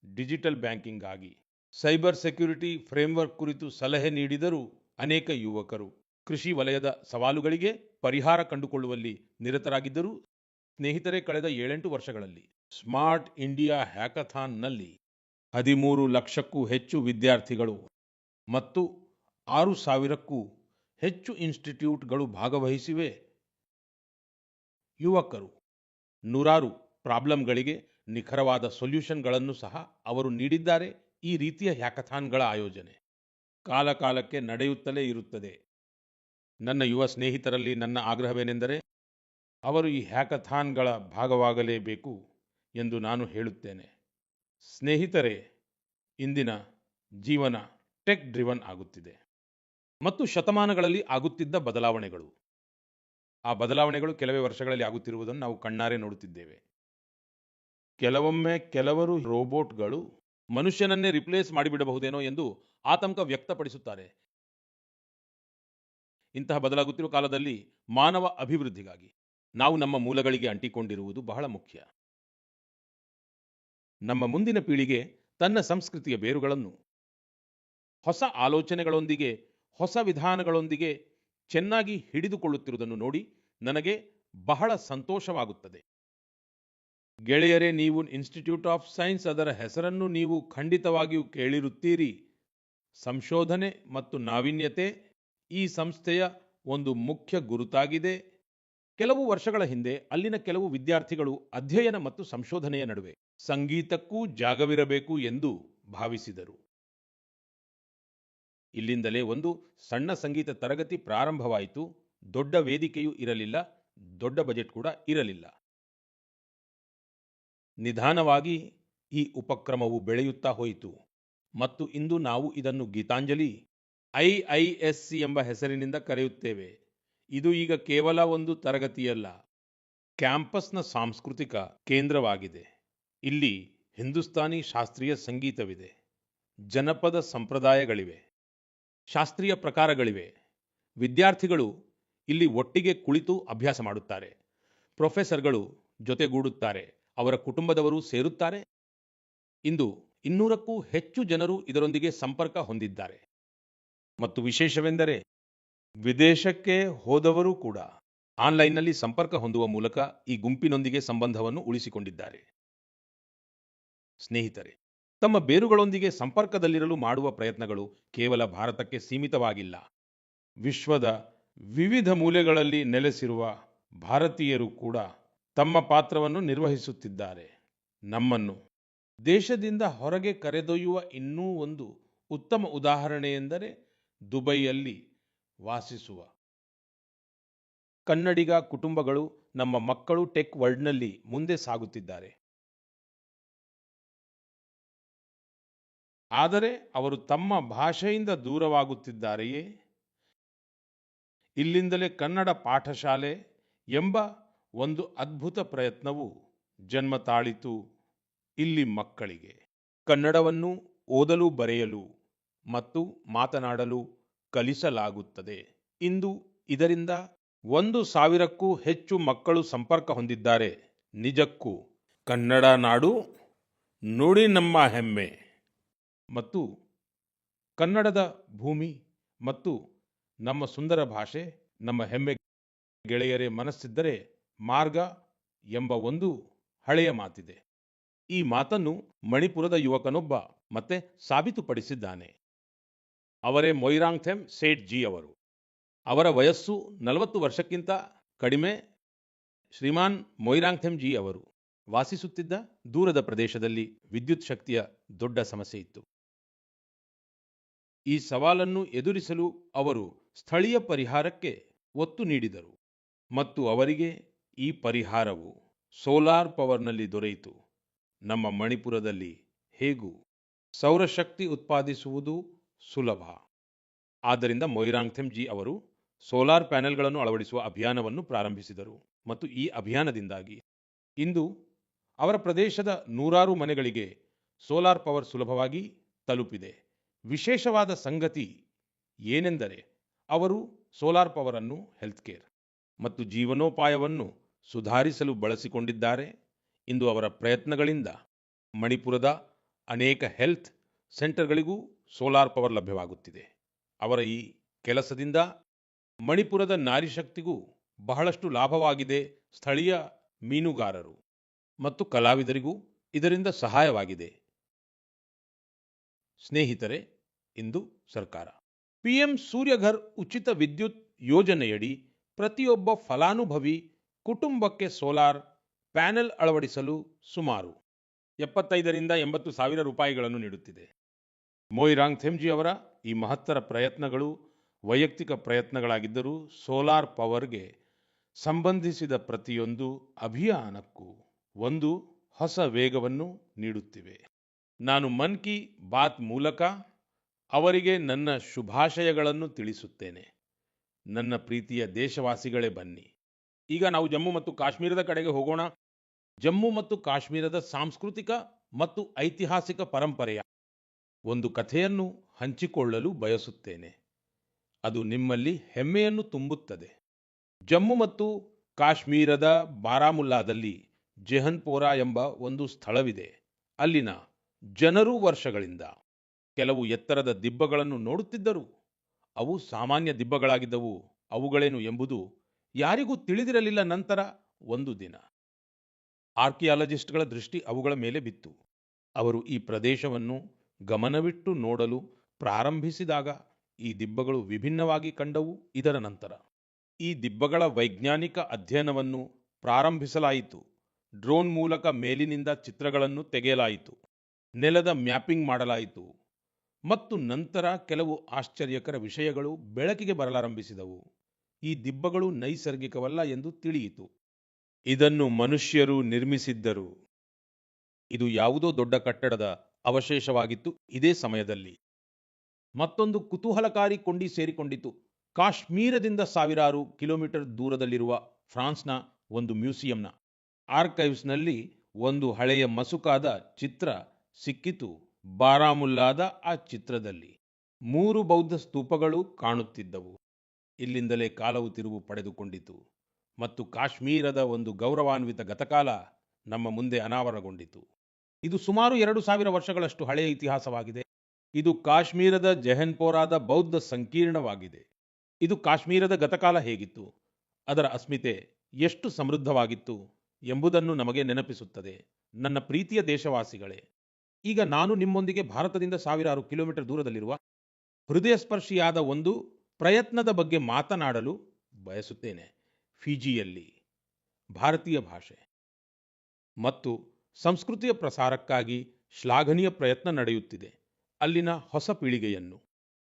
ಡಿಜಿಟಲ್ ಬ್ಯಾಂಕಿಂಗ್ ಆಗಿ ಸೈಬರ್ ಸೆಕ್ಯುರಿಟಿ ಫ್ರೇಮ್ವರ್ಕ್ ಕುರಿತು ಸಲಹೆ ನೀಡಿದರೂ ಅನೇಕ ಯುವಕರು ಕೃಷಿ ವಲಯದ ಸವಾಲುಗಳಿಗೆ ಪರಿಹಾರ ಕಂಡುಕೊಳ್ಳುವಲ್ಲಿ ನಿರತರಾಗಿದ್ದರು. ಸ್ನೇಹಿತರೆ, ಕಳೆದ 7-8 ವರ್ಷಗಳಲ್ಲಿ ಸ್ಮಾರ್ಟ್ ಇಂಡಿಯಾ ಹ್ಯಾಕಥಾನ್ನಲ್ಲಿ 13 ಲಕ್ಷಕ್ಕೂ ಹೆಚ್ಚು ವಿದ್ಯಾರ್ಥಿಗಳು ಮತ್ತು 6,000ಕ್ಕೂ ಹೆಚ್ಚು ಇನ್ಸ್ಟಿಟ್ಯೂಟ್ಗಳು ಭಾಗವಹಿಸಿವೆ. ಯುವಕರು ನೂರಾರು ಪ್ರಾಬ್ಲಮ್ಗಳಿಗೆ ನಿಖರವಾದ ಸೊಲ್ಯೂಷನ್ಗಳನ್ನು ಸಹ ಅವರು ನೀಡಿದ್ದಾರೆ. ಈ ರೀತಿಯ ಹ್ಯಾಕಥಾನ್ಗಳ ಆಯೋಜನೆ ಕಾಲಕಾಲಕ್ಕೆ ನಡೆಯುತ್ತಲೇ ಇರುತ್ತದೆ. ನನ್ನ ಯುವ ಸ್ನೇಹಿತರಲ್ಲಿ ನನ್ನ ಆಗ್ರಹವೇನೆಂದರೆ ಅವರು ಈ ಹ್ಯಾಕಥಾನ್ಗಳ ಭಾಗವಾಗಲೇಬೇಕು ಎಂದು ನಾನು ಹೇಳುತ್ತೇನೆ. ಸ್ನೇಹಿತರೆ, ಇಂದಿನ ಜೀವನ ಟೆಕ್ ಡ್ರಿವನ್ ಆಗುತ್ತಿದೆ ಮತ್ತು ಶತಮಾನಗಳಲ್ಲಿ ಆಗುತ್ತಿದ್ದ ಬದಲಾವಣೆಗಳು, ಆ ಬದಲಾವಣೆಗಳು ಕೆಲವೇ ವರ್ಷಗಳಲ್ಲಿ ಆಗುತ್ತಿರುವುದನ್ನು ನಾವು ಕಣ್ಣಾರೆ ನೋಡುತ್ತಿದ್ದೇವೆ. ಕೆಲವೊಮ್ಮೆ ಕೆಲವರು ರೋಬೋಟ್ಗಳು ಮನುಷ್ಯನನ್ನೇ ರಿಪ್ಲೇಸ್ ಮಾಡಿಬಿಡಬಹುದೇನೋ ಎಂದು ಆತಂಕ ವ್ಯಕ್ತಪಡಿಸುತ್ತಾರೆ. ಇಂತಹ ಬದಲಾಗುತ್ತಿರುವ ಕಾಲದಲ್ಲಿ ಮಾನವ ಅಭಿವೃದ್ಧಿಗಾಗಿ ನಾವು ನಮ್ಮ ಮೂಲಗಳಿಗೆ ಅಂಟಿಕೊಂಡಿರುವುದು ಬಹಳ ಮುಖ್ಯ. ನಮ್ಮ ಮುಂದಿನ ಪೀಳಿಗೆ ತನ್ನ ಸಂಸ್ಕೃತಿಯ ಬೇರುಗಳನ್ನು ಹೊಸ ಆಲೋಚನೆಗಳೊಂದಿಗೆ, ಹೊಸ ವಿಧಾನಗಳೊಂದಿಗೆ ಚೆನ್ನಾಗಿ ಹಿಡಿದುಕೊಳ್ಳುತ್ತಿರುವುದನ್ನು ನೋಡಿ ನನಗೆ ಬಹಳ ಸಂತೋಷವಾಗುತ್ತದೆ. ಗೆಳೆಯರೇ, ನೀವು ಇನ್ಸ್ಟಿಟ್ಯೂಟ್ ಆಫ್ ಸೈನ್ಸ್, ಅದರ ಹೆಸರನ್ನು ನೀವು ಖಂಡಿತವಾಗಿಯೂ ಕೇಳಿರುತ್ತೀರಿ. ಸಂಶೋಧನೆ ಮತ್ತು ನಾವೀನ್ಯತೆ ಈ ಸಂಸ್ಥೆಯ ಒಂದು ಮುಖ್ಯ ಗುರುತಾಗಿದೆ. ಕೆಲವು ವರ್ಷಗಳ ಹಿಂದೆ ಅಲ್ಲಿನ ಕೆಲವು ವಿದ್ಯಾರ್ಥಿಗಳು ಅಧ್ಯಯನ ಮತ್ತು ಸಂಶೋಧನೆಯ ನಡುವೆ ಸಂಗೀತಕ್ಕೂ ಜಾಗವಿರಬೇಕು ಎಂದು ಭಾವಿಸಿದರು. ಇಲ್ಲಿಂದಲೇ ಒಂದು ಸಣ್ಣ ಸಂಗೀತ ತರಗತಿ ಪ್ರಾರಂಭವಾಯಿತು. ದೊಡ್ಡ ವೇದಿಕೆಯೂ ಇರಲಿಲ್ಲ, ದೊಡ್ಡ ಬಜೆಟ್ ಕೂಡ ಇರಲಿಲ್ಲ. ನಿಧಾನವಾಗಿ ಈ ಉಪಕ್ರಮವು ಬೆಳೆಯುತ್ತಾ ಹೋಯಿತು ಮತ್ತು ಇಂದು ನಾವು ಇದನ್ನು ಗೀತಾಂಜಲಿ IISC ಎಂಬ ಹೆಸರಿನಿಂದ ಕರೆಯುತ್ತೇವೆ. ಇದು ಈಗ ಕೇವಲ ಒಂದು ತರಗತಿಯಲ್ಲ, ಕ್ಯಾಂಪಸ್ನ ಸಾಂಸ್ಕೃತಿಕ ಕೇಂದ್ರವಾಗಿದೆ. ಇಲ್ಲಿ ಹಿಂದೂಸ್ತಾನಿ ಶಾಸ್ತ್ರೀಯ ಸಂಗೀತವಿದೆ, ಜನಪದ ಸಂಪ್ರದಾಯಗಳಿವೆ, ಶಾಸ್ತ್ರೀಯ ಪ್ರಕಾರಗಳಿವೆ. ವಿದ್ಯಾರ್ಥಿಗಳು ಇಲ್ಲಿ ಒಟ್ಟಿಗೆ ಕುಳಿತು ಅಭ್ಯಾಸ ಮಾಡುತ್ತಾರೆ. ಪ್ರೊಫೆಸರ್ಗಳು ಜೊತೆಗೂಡುತ್ತಾರೆ, ಅವರ ಕುಟುಂಬದವರು ಸೇರುತ್ತಾರೆ. ಇಂದು 200ಕ್ಕೂ ಹೆಚ್ಚು ಜನರು ಇದರೊಂದಿಗೆ ಸಂಪರ್ಕ ಹೊಂದಿದ್ದಾರೆ. ಮತ್ತು ವಿಶೇಷವೆಂದರೆ ವಿದೇಶಕ್ಕೆ ಹೋದವರು ಕೂಡ ಆನ್ಲೈನ್ನಲ್ಲಿ ಸಂಪರ್ಕ ಹೊಂದುವ ಮೂಲಕ ಈ ಗುಂಪಿನೊಂದಿಗೆ ಸಂಬಂಧವನ್ನು ಉಳಿಸಿಕೊಂಡಿದ್ದಾರೆ. ಸ್ನೇಹಿತರೆ, ತಮ್ಮ ಬೇರುಗಳೊಂದಿಗೆ ಸಂಪರ್ಕದಲ್ಲಿರಲು ಮಾಡುವ ಪ್ರಯತ್ನಗಳು ಕೇವಲ ಭಾರತಕ್ಕೆ ಸೀಮಿತವಾಗಿಲ್ಲ. ವಿಶ್ವದ ವಿವಿಧ ಮೂಲೆಗಳಲ್ಲಿ ನೆಲೆಸಿರುವ ಭಾರತೀಯರು ಕೂಡ ತಮ್ಮ ಪಾತ್ರವನ್ನು ನಿರ್ವಹಿಸುತ್ತಿದ್ದಾರೆ. ನಮ್ಮನ್ನು ದೇಶದಿಂದ ಹೊರಗೆ ಕರೆದೊಯ್ಯುವ ಇನ್ನೂ ಒಂದು ಉತ್ತಮ ಉದಾಹರಣೆ ಎಂದರೆ ದುಬೈಯಲ್ಲಿ ವಾಸಿಸುವ ಕನ್ನಡಿಗ ಕುಟುಂಬಗಳು. ನಮ್ಮ ಮಕ್ಕಳು ಟೆಕ್ ವರ್ಲ್ಡ್ನಲ್ಲಿ ಮುಂದೆ ಸಾಗುತ್ತಿದ್ದಾರೆ. ಆದರೆ ಅವರು ತಮ್ಮ ಭಾಷೆಯಿಂದ ದೂರವಾಗುತ್ತಿದ್ದಾರೆಯೇ? ಇಲ್ಲಿಂದಲೇ ಕನ್ನಡ ಪಾಠಶಾಲೆ ಎಂಬ ಒಂದು ಅದ್ಭುತ ಪ್ರಯತ್ನವು ಜನ್ಮ ತಾಳಿತು. ಇಲ್ಲಿ ಮಕ್ಕಳಿಗೆ ಕನ್ನಡವನ್ನು ಓದಲು, ಬರೆಯಲು ಮತ್ತು ಮಾತನಾಡಲು ಕಲಿಸಲಾಗುತ್ತದೆ. ಇಂದು ಇದರಿಂದ 1,000ಕ್ಕೂ ಹೆಚ್ಚು ಮಕ್ಕಳು ಸಂಪರ್ಕ ಹೊಂದಿದ್ದಾರೆ. ನಿಜಕ್ಕೂ ಕನ್ನಡ ನಾಡು ನುಡಿ ನಮ್ಮ ಹೆಮ್ಮೆ. ಮತ್ತು ಕನ್ನಡದ ಭೂಮಿ ಮತ್ತು ನಮ್ಮ ಸುಂದರ ಭಾಷೆ ನಮ್ಮ ಹೆಮ್ಮೆ. ಗೆಳೆಯರೇ, ಮನಸ್ಸಿದ್ದರೆ ಮಾರ್ಗ ಎಂಬ ಒಂದು ಹಳೆಯ ಮಾತಿದೆ. ಈ ಮಾತನ್ನು ಮಣಿಪುರದ ಯುವಕನೊಬ್ಬ ಮತ್ತೆ ಸಾಬೀತುಪಡಿಸಿದ್ದಾನೆ. ಅವರೇ ಮೊಯಿರಾಂಗ್ ಸೇಠ್ ಜಿ ಅವರು. ಅವರ ವಯಸ್ಸು 40 ವರ್ಷಕ್ಕಿಂತ ಕಡಿಮೆ. ಶ್ರೀಮಾನ್ ಮೊಯಿರಾಂಗ್ ಜಿ ಅವರು ವಾಸಿಸುತ್ತಿದ್ದ ದೂರದ ಪ್ರದೇಶದಲ್ಲಿ ವಿದ್ಯುತ್ ಶಕ್ತಿಯ ದೊಡ್ಡ ಸಮಸ್ಯೆ ಇತ್ತು. ಈ ಸವಾಲನ್ನು ಎದುರಿಸಲು ಅವರು ಸ್ಥಳೀಯ ಪರಿಹಾರಕ್ಕೆ ಒತ್ತು ನೀಡಿದರು ಮತ್ತು ಅವರಿಗೆ ಈ ಪರಿಹಾರವು ಸೋಲಾರ್ ಪವರ್ನಲ್ಲಿ ದೊರೆಯಿತು. ನಮ್ಮ ಮಣಿಪುರದಲ್ಲಿ ಹೇಗೂ ಸೌರಶಕ್ತಿ ಉತ್ಪಾದಿಸುವುದು ಸುಲಭ. ಆದ್ದರಿಂದ ಮೊಯಿರಾಂಗ್ ಜಿ ಅವರು ಸೋಲಾರ್ ಪ್ಯಾನೆಲ್ಗಳನ್ನು ಅಳವಡಿಸುವ ಅಭಿಯಾನವನ್ನು ಪ್ರಾರಂಭಿಸಿದರು ಮತ್ತು ಈ ಅಭಿಯಾನದಿಂದಾಗಿ ಇಂದು ಅವರ ಪ್ರದೇಶದ ನೂರಾರು ಮನೆಗಳಿಗೆ ಸೋಲಾರ್ ಪವರ್ ಸುಲಭವಾಗಿ ತಲುಪಿದೆ. ವಿಶೇಷವಾದ ಸಂಗತಿ ಏನೆಂದರೆ ಅವರು ಸೋಲಾರ್ ಪವರ್ ಅನ್ನು ಹೆಲ್ತ್ ಕೇರ್ ಮತ್ತು ಜೀವನೋಪಾಯವನ್ನು ಸುಧಾರಿಸಲು ಬಳಸಿಕೊಂಡಿದ್ದಾರೆ. ಇಂದು ಅವರ ಪ್ರಯತ್ನಗಳಿಂದ ಮಣಿಪುರದ ಅನೇಕ ಹೆಲ್ತ್ ಸೆಂಟರ್ಗಳಿಗೂ ಸೋಲಾರ್ ಪವರ್ ಲಭ್ಯವಾಗುತ್ತಿದೆ. ಅವರ ಈ ಕೆಲಸದಿಂದ ಮಣಿಪುರದ ನಾರಿಶಕ್ತಿಗೂ ಬಹಳಷ್ಟು ಲಾಭವಾಗಿದೆ. ಸ್ಥಳೀಯ ಮೀನುಗಾರರು ಮತ್ತು ಕಲಾವಿದರಿಗೂ ಇದರಿಂದ ಸಹಾಯವಾಗಿದೆ. ಸ್ನೇಹಿತರೆ, ಇಂದು ಸರ್ಕಾರ PM ಸೂರ್ಯಘರ್ ಉಚಿತ ವಿದ್ಯುತ್ ಯೋಜನೆಯಡಿ ಪ್ರತಿಯೊಬ್ಬ ಫಲಾನುಭವಿ ಕುಟುಂಬಕ್ಕೆ ಸೋಲಾರ್ ಪ್ಯಾನೆಲ್ ಅಳವಡಿಸಲು ಸುಮಾರು 75ರಿಂದ 80 ಸಾವಿರ ರೂಪಾಯಿಗಳನ್ನು ನೀಡುತ್ತಿದೆ. ಮೊಯಿರಾಂಗ್ ಜಿ ಅವರ ಈ ಮಹತ್ತರ ಪ್ರಯತ್ನಗಳು ವೈಯಕ್ತಿಕ ಪ್ರಯತ್ನಗಳಾಗಿದ್ದರೂ ಸೋಲಾರ್ ಪವರ್ಗೆ ಸಂಬಂಧಿಸಿದ ಪ್ರತಿಯೊಂದು ಅಭಿಯಾನಕ್ಕೂ ಒಂದು ಹೊಸ ವೇಗವನ್ನು ನೀಡುತ್ತಿವೆ. ನಾನು ಮನ್ ಕಿ ಬಾತ್ ಮೂಲಕ ಅವರಿಗೆ ನನ್ನ ಶುಭಾಶಯಗಳನ್ನು ತಿಳಿಸುತ್ತೇನೆ. ನನ್ನ ಪ್ರೀತಿಯ ದೇಶವಾಸಿಗಳೇ, ಬನ್ನಿ ಈಗ ನಾವು ಜಮ್ಮು ಮತ್ತು ಕಾಶ್ಮೀರದ ಕಡೆಗೆ ಹೋಗೋಣ. ಜಮ್ಮು ಮತ್ತು ಕಾಶ್ಮೀರದ ಸಾಂಸ್ಕೃತಿಕ ಮತ್ತು ಐತಿಹಾಸಿಕ ಪರಂಪರೆಯ ಒಂದು ಕಥೆಯನ್ನು ಹಂಚಿಕೊಳ್ಳಲು ಬಯಸುತ್ತೇನೆ. ಅದು ನಿಮ್ಮಲ್ಲಿ ಹೆಮ್ಮೆಯನ್ನು ತುಂಬುತ್ತದೆ. ಜಮ್ಮು ಮತ್ತು ಕಾಶ್ಮೀರದ ಬಾರಾಮುಲ್ಲಾದಲ್ಲಿ ಜೆಹನ್ಪೋರಾ ಎಂಬ ಒಂದು ಸ್ಥಳವಿದೆ. ಅಲ್ಲಿನ ಜನರು ವರ್ಷಗಳಿಂದ ಕೆಲವು ಎತ್ತರದ ದಿಬ್ಬಗಳನ್ನು ನೋಡುತ್ತಿದ್ದರು. ಅವು ಸಾಮಾನ್ಯ ದಿಬ್ಬಗಳಾಗಿದ್ದವು. ಅವುಗಳೇನು ಎಂಬುದು ಯಾರಿಗೂ ತಿಳಿದಿರಲಿಲ್ಲ. ನಂತರ ಒಂದು ದಿನ ಆರ್ಕಿಯಾಲಜಿಸ್ಟ್ಗಳ ದೃಷ್ಟಿ ಅವುಗಳ ಮೇಲೆ ಬಿತ್ತು. ಅವರು ಈ ಪ್ರದೇಶವನ್ನು ಗಮನವಿಟ್ಟು ನೋಡಲು ಪ್ರಾರಂಭಿಸಿದಾಗ ಈ ದಿಬ್ಬಗಳು ವಿಭಿನ್ನವಾಗಿ ಕಂಡವು. ಇದರ ನಂತರ ಈ ದಿಬ್ಬಗಳ ವೈಜ್ಞಾನಿಕ ಅಧ್ಯಯನವನ್ನು ಪ್ರಾರಂಭಿಸಲಾಯಿತು. ಡ್ರೋನ್ ಮೂಲಕ ಮೇಲಿನಿಂದ ಚಿತ್ರಗಳನ್ನು ತೆಗೆಯಲಾಯಿತು. ನೆಲದ ಮ್ಯಾಪಿಂಗ್ ಮಾಡಲಾಯಿತು ಮತ್ತು ನಂತರ ಕೆಲವು ಆಶ್ಚರ್ಯಕರ ವಿಷಯಗಳು ಬೆಳಕಿಗೆ ಬರಲಾರಂಭಿಸಿದವು. ಈ ದಿಬ್ಬಗಳು ನೈಸರ್ಗಿಕವಲ್ಲ ಎಂದು ತಿಳಿಯಿತು. ಇದನ್ನು ಮನುಷ್ಯರು ನಿರ್ಮಿಸಿದ್ದರು. ಇದು ಯಾವುದೋ ದೊಡ್ಡ ಕಟ್ಟಡದ ಅವಶೇಷವಾಗಿತ್ತು. ಇದೇ ಸಮಯದಲ್ಲಿ ಮತ್ತೊಂದು ಕುತೂಹಲಕಾರಿ ಕೊಂಡಿ ಸೇರಿಕೊಂಡಿತು. ಕಾಶ್ಮೀರದಿಂದ ಸಾವಿರಾರು ಕಿಲೋಮೀಟರ್ ದೂರದಲ್ಲಿರುವ ಫ್ರಾನ್ಸ್ನ ಒಂದು ಮ್ಯೂಸಿಯಂನ ಆರ್ಕೈವ್ಸ್ನಲ್ಲಿ ಒಂದು ಹಳೆಯ ಮಸುಕಾದ ಚಿತ್ರ ಸಿಕ್ಕಿತು. ಬಾರಾಮುಲ್ಲಾದ ಆ ಚಿತ್ರದಲ್ಲಿ 3 ಬೌದ್ಧ ಸ್ತೂಪಗಳು ಕಾಣುತ್ತಿದ್ದವು. ಇಲ್ಲಿಂದಲೇ ಕಾಲವು ತಿರುವು ಪಡೆದುಕೊಂಡಿತು ಮತ್ತು ಕಾಶ್ಮೀರದ ಒಂದು ಗೌರವಾನ್ವಿತ ಗತಕಾಲ ನಮ್ಮ ಮುಂದೆ ಅನಾವರಣಗೊಂಡಿತು. ಇದು ಸುಮಾರು 2000 ವರ್ಷಗಳಷ್ಟು ಹಳೆಯ ಇತಿಹಾಸವಾಗಿದೆ. ಇದು ಕಾಶ್ಮೀರದ ಜೆಹನ್ಪೋರಾದ ಬೌದ್ಧ ಸಂಕೀರ್ಣವಾಗಿದೆ. ಇದು ಕಾಶ್ಮೀರದ ಗತಕಾಲ ಹೇಗಿತ್ತು, ಅದರ ಅಸ್ಮಿತೆ ಎಷ್ಟು ಸಮೃದ್ಧವಾಗಿತ್ತು ಎಂಬುದನ್ನು ನಮಗೆ ನೆನಪಿಸುತ್ತದೆ. ನನ್ನ ಪ್ರೀತಿಯ ದೇಶವಾಸಿಗಳೇ, ಈಗ ನಾನು ನಿಮ್ಮೊಂದಿಗೆ ಭಾರತದಿಂದ ಸಾವಿರಾರು ಕಿಲೋಮೀಟರ್ ದೂರದಲ್ಲಿರುವ ಹೃದಯಸ್ಪರ್ಶಿಯಾದ ಒಂದು ಪ್ರಯತ್ನದ ಬಗ್ಗೆ ಮಾತನಾಡಲು ಬಯಸುತ್ತೇನೆ. ಫಿಜಿಯಲ್ಲಿ ಭಾರತೀಯ ಭಾಷೆ ಮತ್ತು ಸಂಸ್ಕೃತಿಯ ಪ್ರಸಾರಕ್ಕಾಗಿ ಶ್ಲಾಘನೀಯ ಪ್ರಯತ್ನ ನಡೆಯುತ್ತಿದೆ. ಅಲ್ಲಿನ ಹೊಸ ಪೀಳಿಗೆಯನ್ನು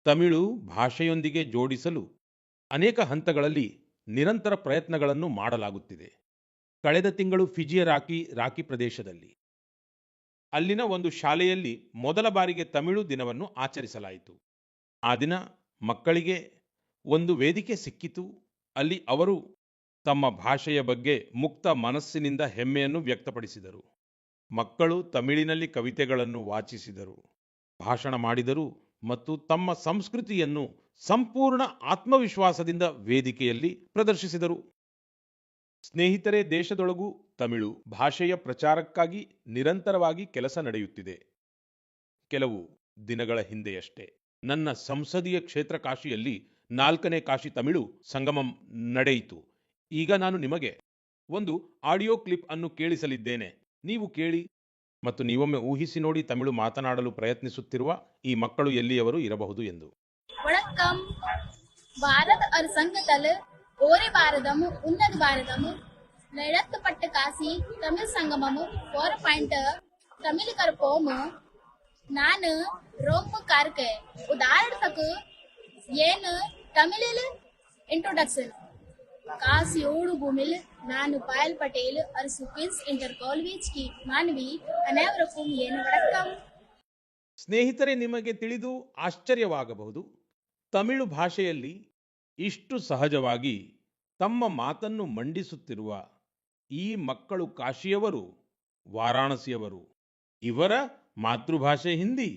ತಮಿಳು ಭಾಷೆಯೊಂದಿಗೆ ಜೋಡಿಸಲು ಅನೇಕ ಹಂತಗಳಲ್ಲಿ ನಿರಂತರ ಪ್ರಯತ್ನಗಳನ್ನು ಮಾಡಲಾಗುತ್ತಿದೆ. ಕಳೆದ ತಿಂಗಳು ಫಿಜಿಯ ರಾಕಿ ಪ್ರದೇಶದಲ್ಲಿ ಅಲ್ಲಿನ ಒಂದು ಶಾಲೆಯಲ್ಲಿ ಮೊದಲ ಬಾರಿಗೆ ತಮಿಳು ದಿನವನ್ನು ಆಚರಿಸಲಾಯಿತು. ಆ ದಿನ ಮಕ್ಕಳಿಗೆ ಒಂದು ವೇದಿಕೆ ಸಿಕ್ಕಿತು. ಅಲ್ಲಿ ಅವರು ತಮ್ಮ ಭಾಷೆಯ ಬಗ್ಗೆ ಮುಕ್ತ ಮನಸ್ಸಿನಿಂದ ಹೆಮ್ಮೆಯನ್ನು ವ್ಯಕ್ತಪಡಿಸಿದರು. ಮಕ್ಕಳು ತಮಿಳಿನಲ್ಲಿ ಕವಿತೆಗಳನ್ನು ವಾಚಿಸಿದರು, ಭಾಷಣ ಮಾಡಿದರು ಮತ್ತು ತಮ್ಮ ಸಂಸ್ಕೃತಿಯನ್ನು ಸಂಪೂರ್ಣ ಆತ್ಮವಿಶ್ವಾಸದಿಂದ ವೇದಿಕೆಯಲ್ಲಿ ಪ್ರದರ್ಶಿಸಿದರು. ಸ್ನೇಹಿತರೆ, ದೇಶದೊಳಗೂ ತಮಿಳು ಭಾಷೆಯ ಪ್ರಚಾರಕ್ಕಾಗಿ ನಿರಂತರವಾಗಿ ಕೆಲಸ ನಡೆಯುತ್ತಿದೆ. ಕೆಲವು ದಿನಗಳ ಹಿಂದೆಯಷ್ಟೇ ನನ್ನ ಸಂಸದೀಯ ಕ್ಷೇತ್ರ ಕಾಶಿಯಲ್ಲಿ 4ನೇ ಕಾಶಿ ತಮಿಳು ಸಂಗಮಂ ನಡೆಯಿತು. ಈಗ ನಾನು ನಿಮಗೆ ಒಂದು ಆಡಿಯೋ ಕ್ಲಿಪ್ ಅನ್ನು ಕೇಳಿಸಲಿದ್ದೇನೆ. ನೀವು ಕೇಳಿ ಮತ್ತು ನೀವೊಮ್ಮೆ ಊಹಿಸಿ ನೋಡಿ, ತಮಿಳು ಮಾತನಾಡಲು ಪ್ರಯತ್ನಿಸುತ್ತಿರುವ ಈ ಮಕ್ಕಳು ಎಲ್ಲಿಯವರು ಇರಬಹುದು ಎಂದು. வணக்கம். பாரத அரசாங்கத்தால் ஒரே பாரதம் உன்னத பாரதம் நடத்தப்பட்ட காசி தமிழ் சங்கமம் 4 தமிழ் கற்போம். நான் ரொம்ப கார்க்க உதாரணத்துக்கு ಏನು ತಮಿಳಿಲ್ ಇಂಟ್ರೊಡಕ್ಷನ್ ಕಾಸಿಯೋಡು ಭೂಮಿಲ್ ನಾನು ಪಾಯಲ್ ಪಟೇಲ್ ಅರಸು ಕ್ವೀನ್ಸ್ ಇಂಟರ್ ಕಾಲೇಜ್ ಕಿ ಮಾನವಿ ಅನೇವರಕ್ಕೂ ಏನು ವಣಕ್ಕಂ. ಸ್ನೇಹಿತರೆ, ನಿಮಗೆ ತಿಳಿದು ಆಶ್ಚರ್ಯವಾಗಬಹುದು, ತಮಿಳು ಭಾಷೆಯಲ್ಲಿ ಇಷ್ಟು ಸಹಜವಾಗಿ ತಮ್ಮ ಮಾತನ್ನು ಮಂಡಿಸುತ್ತಿರುವ ಈ ಮಕ್ಕಳು ಕಾಶಿಯವರು, ವಾರಾಣಸಿಯವರು. ಇವರ ಮಾತೃಭಾಷೆ ಹಿಂದಿ,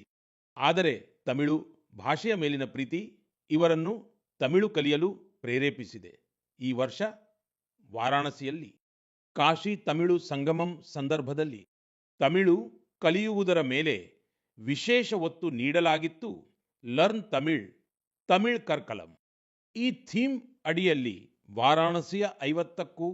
ಆದರೆ ತಮಿಳು ಭಾಷೆಯ ಮೇಲಿನ ಪ್ರೀತಿ ಇವರನ್ನು ತಮಿಳು ಕಲಿಯಲು ಪ್ರೇರೇಪಿಸಿದೆ. ಈ ವರ್ಷ ವಾರಾಣಸಿಯಲ್ಲಿ ಕಾಶಿ ತಮಿಳು ಸಂಗಮಂ ಸಂದರ್ಭದಲ್ಲಿ ತಮಿಳು ಕಲಿಯುವುದರ ಮೇಲೆ ವಿಶೇಷ ಒತ್ತು ನೀಡಲಾಗಿತ್ತು. ಲರ್ನ್ ತಮಿಳ್, ತಮಿಳ್ ಕರ್ಕಲಂ. ಈ ಥೀಮ್ ಅಡಿಯಲ್ಲಿ ವಾರಾಣಸಿಯ 50ಕ್ಕೂ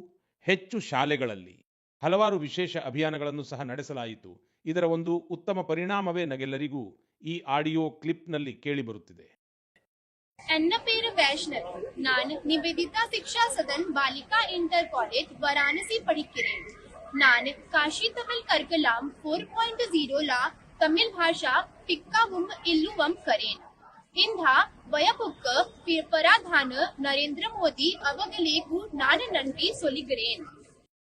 ಹೆಚ್ಚು ಶಾಲೆಗಳಲ್ಲಿ ಹಲವಾರು ವಿಶೇಷ ಅಭಿಯಾನಗಳನ್ನು ಸಹ ನಡೆಸಲಾಯಿತು. ಇದರ ಒಂದು ಉತ್ತಮ ಪರಿಣಾಮವೇ ನಗೆಲ್ಲರಿಗೂ ಈ ಆಡಿಯೋ ಕ್ಲಿಪ್ನಲ್ಲಿ ಕೇಳಿಬರುತ್ತಿದೆ. ನನ್ನ ಪೇರು ವೈಷ್ಣವ್. ನಾನು ನಿವೇದಿತಾ ಶಿಕ್ಷಾ ಸದನ್ ಬಾಲಿಕಾ ಇಂಟರ್ ಕಾಲೇಜ್ ವಾರಾಣಸಿ படிக்கிறேன். நான் காஷி தமிழ் கற்கலாம் 4.0 தமிழ் ಭಾಷಾ ಪಿಕ್ಕವಂ ಇಲ್ಲುವಂ ಕರೇನ್. ಇಂಥ ವಯಪುಕ್ಕ ಪ್ರಧಾನ ನರೇಂದ್ರ ಮೋದಿ ಅವಗಳಿಗೂ ನಾನು ನನ್ರಿ ಸೊಲಿಗರೇನ್.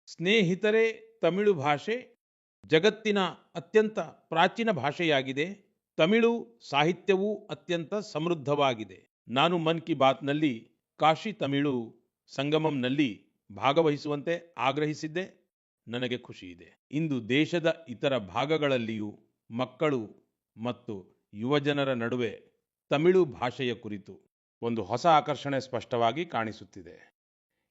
ಸ್ನೇಹಿತರೆ, ತಮಿಳು ಭಾಷೆ ಜಗತ್ತಿನ ಅತ್ಯಂತ ಪ್ರಾಚೀನ ಭಾಷೆಯಾಗಿದೆ. ತಮಿಳು ಸಾಹಿತ್ಯವೂ ಅತ್ಯಂತ ಸಮೃದ್ಧವಾಗಿದೆ. ನಾನು ಮನ್ ಕಿ ಬಾತ್ನಲ್ಲಿ ಕಾಶಿ ತಮಿಳು ಸಂಗಮಂನಲ್ಲಿ ಭಾಗವಹಿಸುವಂತೆ ಆಗ್ರಹಿಸಿದ್ದೆ. ನನಗೆ ಖುಷಿಯಿದೆ. ಇಂದು ದೇಶದ ಇತರ ಭಾಗಗಳಲ್ಲಿಯೂ ಮಕ್ಕಳು ಮತ್ತು ಯುವಜನರ ನಡುವೆ ತಮಿಳು ಭಾಷೆಯ ಕುರಿತು ಒಂದು ಹೊಸ ಆಕರ್ಷಣೆ ಸ್ಪಷ್ಟವಾಗಿ ಕಾಣಿಸುತ್ತಿದೆ.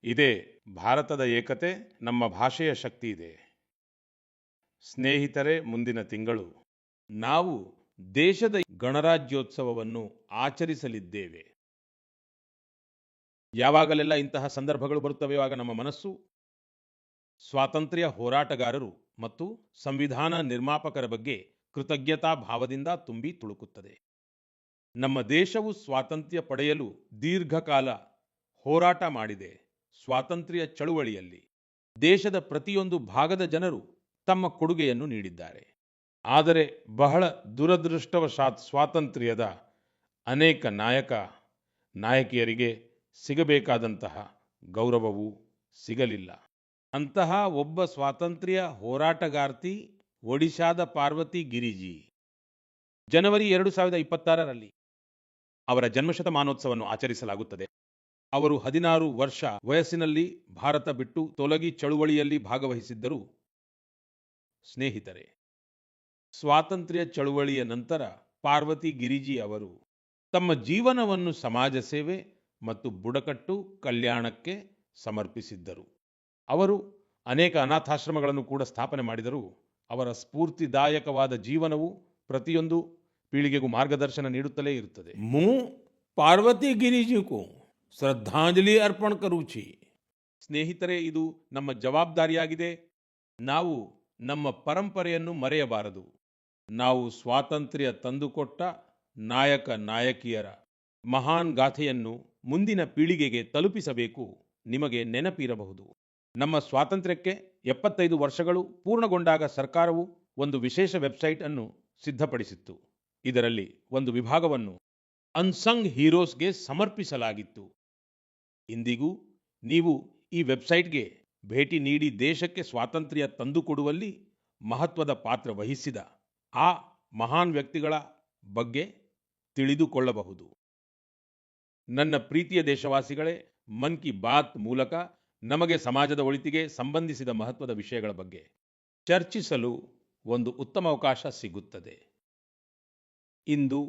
ಇದೇ ಭಾರತದ ಏಕತೆ, ನಮ್ಮ ಭಾಷೆಯ ಶಕ್ತಿ ಇದೆ. ಸ್ನೇಹಿತರೆ, ಮುಂದಿನ ತಿಂಗಳು ನಾವು ದೇಶದ ಗಣರಾಜ್ಯೋತ್ಸವವನ್ನು ಆಚರಿಸಲಿದ್ದೇವೆ. ಯಾವಾಗಲೆಲ್ಲ ಇಂತಹ ಸಂದರ್ಭಗಳು ಬರುತ್ತವೆ, ಆಗ ನಮ್ಮ ಮನಸ್ಸು ಸ್ವಾತಂತ್ರ್ಯ ಹೋರಾಟಗಾರರು ಮತ್ತು ಸಂವಿಧಾನ ನಿರ್ಮಾಪಕರ ಬಗ್ಗೆ ಕೃತಜ್ಞತಾ ಭಾವದಿಂದ ತುಂಬಿ ತುಳುಕುತ್ತದೆ. ನಮ್ಮ ದೇಶವು ಸ್ವಾತಂತ್ರ್ಯ ಪಡೆಯಲು ದೀರ್ಘಕಾಲ ಹೋರಾಟ ಮಾಡಿದೆ. ಸ್ವಾತಂತ್ರ್ಯ ಚಳುವಳಿಯಲ್ಲಿ ದೇಶದ ಪ್ರತಿಯೊಂದು ಭಾಗದ ಜನರು ತಮ್ಮ ಕೊಡುಗೆಯನ್ನು ನೀಡಿದ್ದಾರೆ. ಆದರೆ ಬಹಳ ದುರದೃಷ್ಟವಶಾತ್ ಸ್ವಾತಂತ್ರ್ಯದ ಅನೇಕ ನಾಯಕ ನಾಯಕಿಯರಿಗೆ ಸಿಗಬೇಕಾದಂತಹ ಗೌರವವು ಸಿಗಲಿಲ್ಲ. ಅಂತಹ ಒಬ್ಬ ಸ್ವಾತಂತ್ರ್ಯ ಹೋರಾಟಗಾರ್ತಿ ಒಡಿಶಾದ ಪಾರ್ವತಿ ಗಿರಿಜಿ. ಜನವರಿ 2026ರಲ್ಲಿ ಅವರ ಜನ್ಮಶತಮಾನೋತ್ಸವವನ್ನು ಆಚರಿಸಲಾಗುತ್ತದೆ. ಅವರು 16 ವರ್ಷ ವಯಸ್ಸಿನಲ್ಲಿ ಭಾರತ ಬಿಟ್ಟು ತೊಲಗಿ ಚಳುವಳಿಯಲ್ಲಿ ಭಾಗವಹಿಸಿದ್ದರು. ಸ್ನೇಹಿತರೆ, ಸ್ವಾತಂತ್ರ್ಯ ಚಳುವಳಿಯ ನಂತರ ಪಾರ್ವತಿ ಗಿರಿಜಿ ಅವರು ತಮ್ಮ ಜೀವನವನ್ನು ಸಮಾಜ ಸೇವೆ ಮತ್ತು ಬುಡಕಟ್ಟು ಕಲ್ಯಾಣಕ್ಕೆ ಸಮರ್ಪಿಸಿದ್ದರು. ಅವರು ಅನೇಕ ಅನಾಥಾಶ್ರಮಗಳನ್ನು ಕೂಡ ಸ್ಥಾಪನೆ ಮಾಡಿದರು. ಅವರ ಸ್ಫೂರ್ತಿದಾಯಕವಾದ ಜೀವನವು ಪ್ರತಿಯೊಂದು ಪೀಳಿಗೆಗೂ ಮಾರ್ಗದರ್ಶನ ನೀಡುತ್ತಲೇ ಇರುತ್ತದೆ. ମୁଁ ପାର୍ବତୀ ಗಿರಿಜಿକୁ ಶ್ರದ್ಧಾಂಜಲಿ ಅರ್ಪಣ ಕರುಚಿ. ಸ್ನೇಹಿತರೆ, ಇದು ನಮ್ಮ ಜವಾಬ್ದಾರಿಯಾಗಿದೆ. ನಾವು ನಮ್ಮ ಪರಂಪರೆಯನ್ನು ಮರೆಯಬಾರದು. ನಾವು ಸ್ವಾತಂತ್ರ್ಯ ತಂದುಕೊಟ್ಟ ನಾಯಕ ನಾಯಕಿಯರ ಮಹಾನ್ ಗಾಥೆಯನ್ನು ಮುಂದಿನ ಪೀಳಿಗೆಗೆ ತಲುಪಿಸಬೇಕು. ನಿಮಗೆ ನೆನಪಿರಬಹುದು, ನಮ್ಮ ಸ್ವಾತಂತ್ರ್ಯಕ್ಕೆ 75 ವರ್ಷಗಳು ಪೂರ್ಣಗೊಂಡಾಗ ಸರ್ಕಾರವು ಒಂದು ವಿಶೇಷ ವೆಬ್ಸೈಟ್ ಅನ್ನು ಸಿದ್ಧಪಡಿಸಿತ್ತು. ಇದರಲ್ಲಿ ಒಂದು ವಿಭಾಗವನ್ನು ಅನ್ಸಂಗ್ ಹೀರೋಸ್ಗೆ ಸಮರ್ಪಿಸಲಾಗಿತ್ತು. ಇಂದಿಗೂ ನೀವು ಈ ವೆಬ್ಸೈಟ್ಗೆ ಭೇಟಿ ನೀಡಿ ದೇಶಕ್ಕೆ ಸ್ವಾತಂತ್ರ್ಯ ತಂದುಕೊಡುವಲ್ಲಿ ಮಹತ್ವದ ಪಾತ್ರ ವಹಿಸಿದ ಆ ಮಹಾನ್ ವ್ಯಕ್ತಿಗಳ ಬಗ್ಗೆ ತಿಳಿದುಕೊಳ್ಳಬಹುದು. ನನ್ನ ಪ್ರೀತಿಯ ದೇಶವಾಸಿಗಳೇ, ಮನ್ ಕಿ ಬಾತ್ ಮೂಲಕ ನಮಗೆ ಸಮಾಜದ ಒಳಿತಿಗೆ ಸಂಬಂಧಿಸಿದ ಮಹತ್ವದ ವಿಷಯಗಳ ಬಗ್ಗೆ ಚರ್ಚಿಸಲು ಒಂದು ಉತ್ತಮ ಅವಕಾಶ ಸಿಗುತ್ತದೆ. ಇಂದು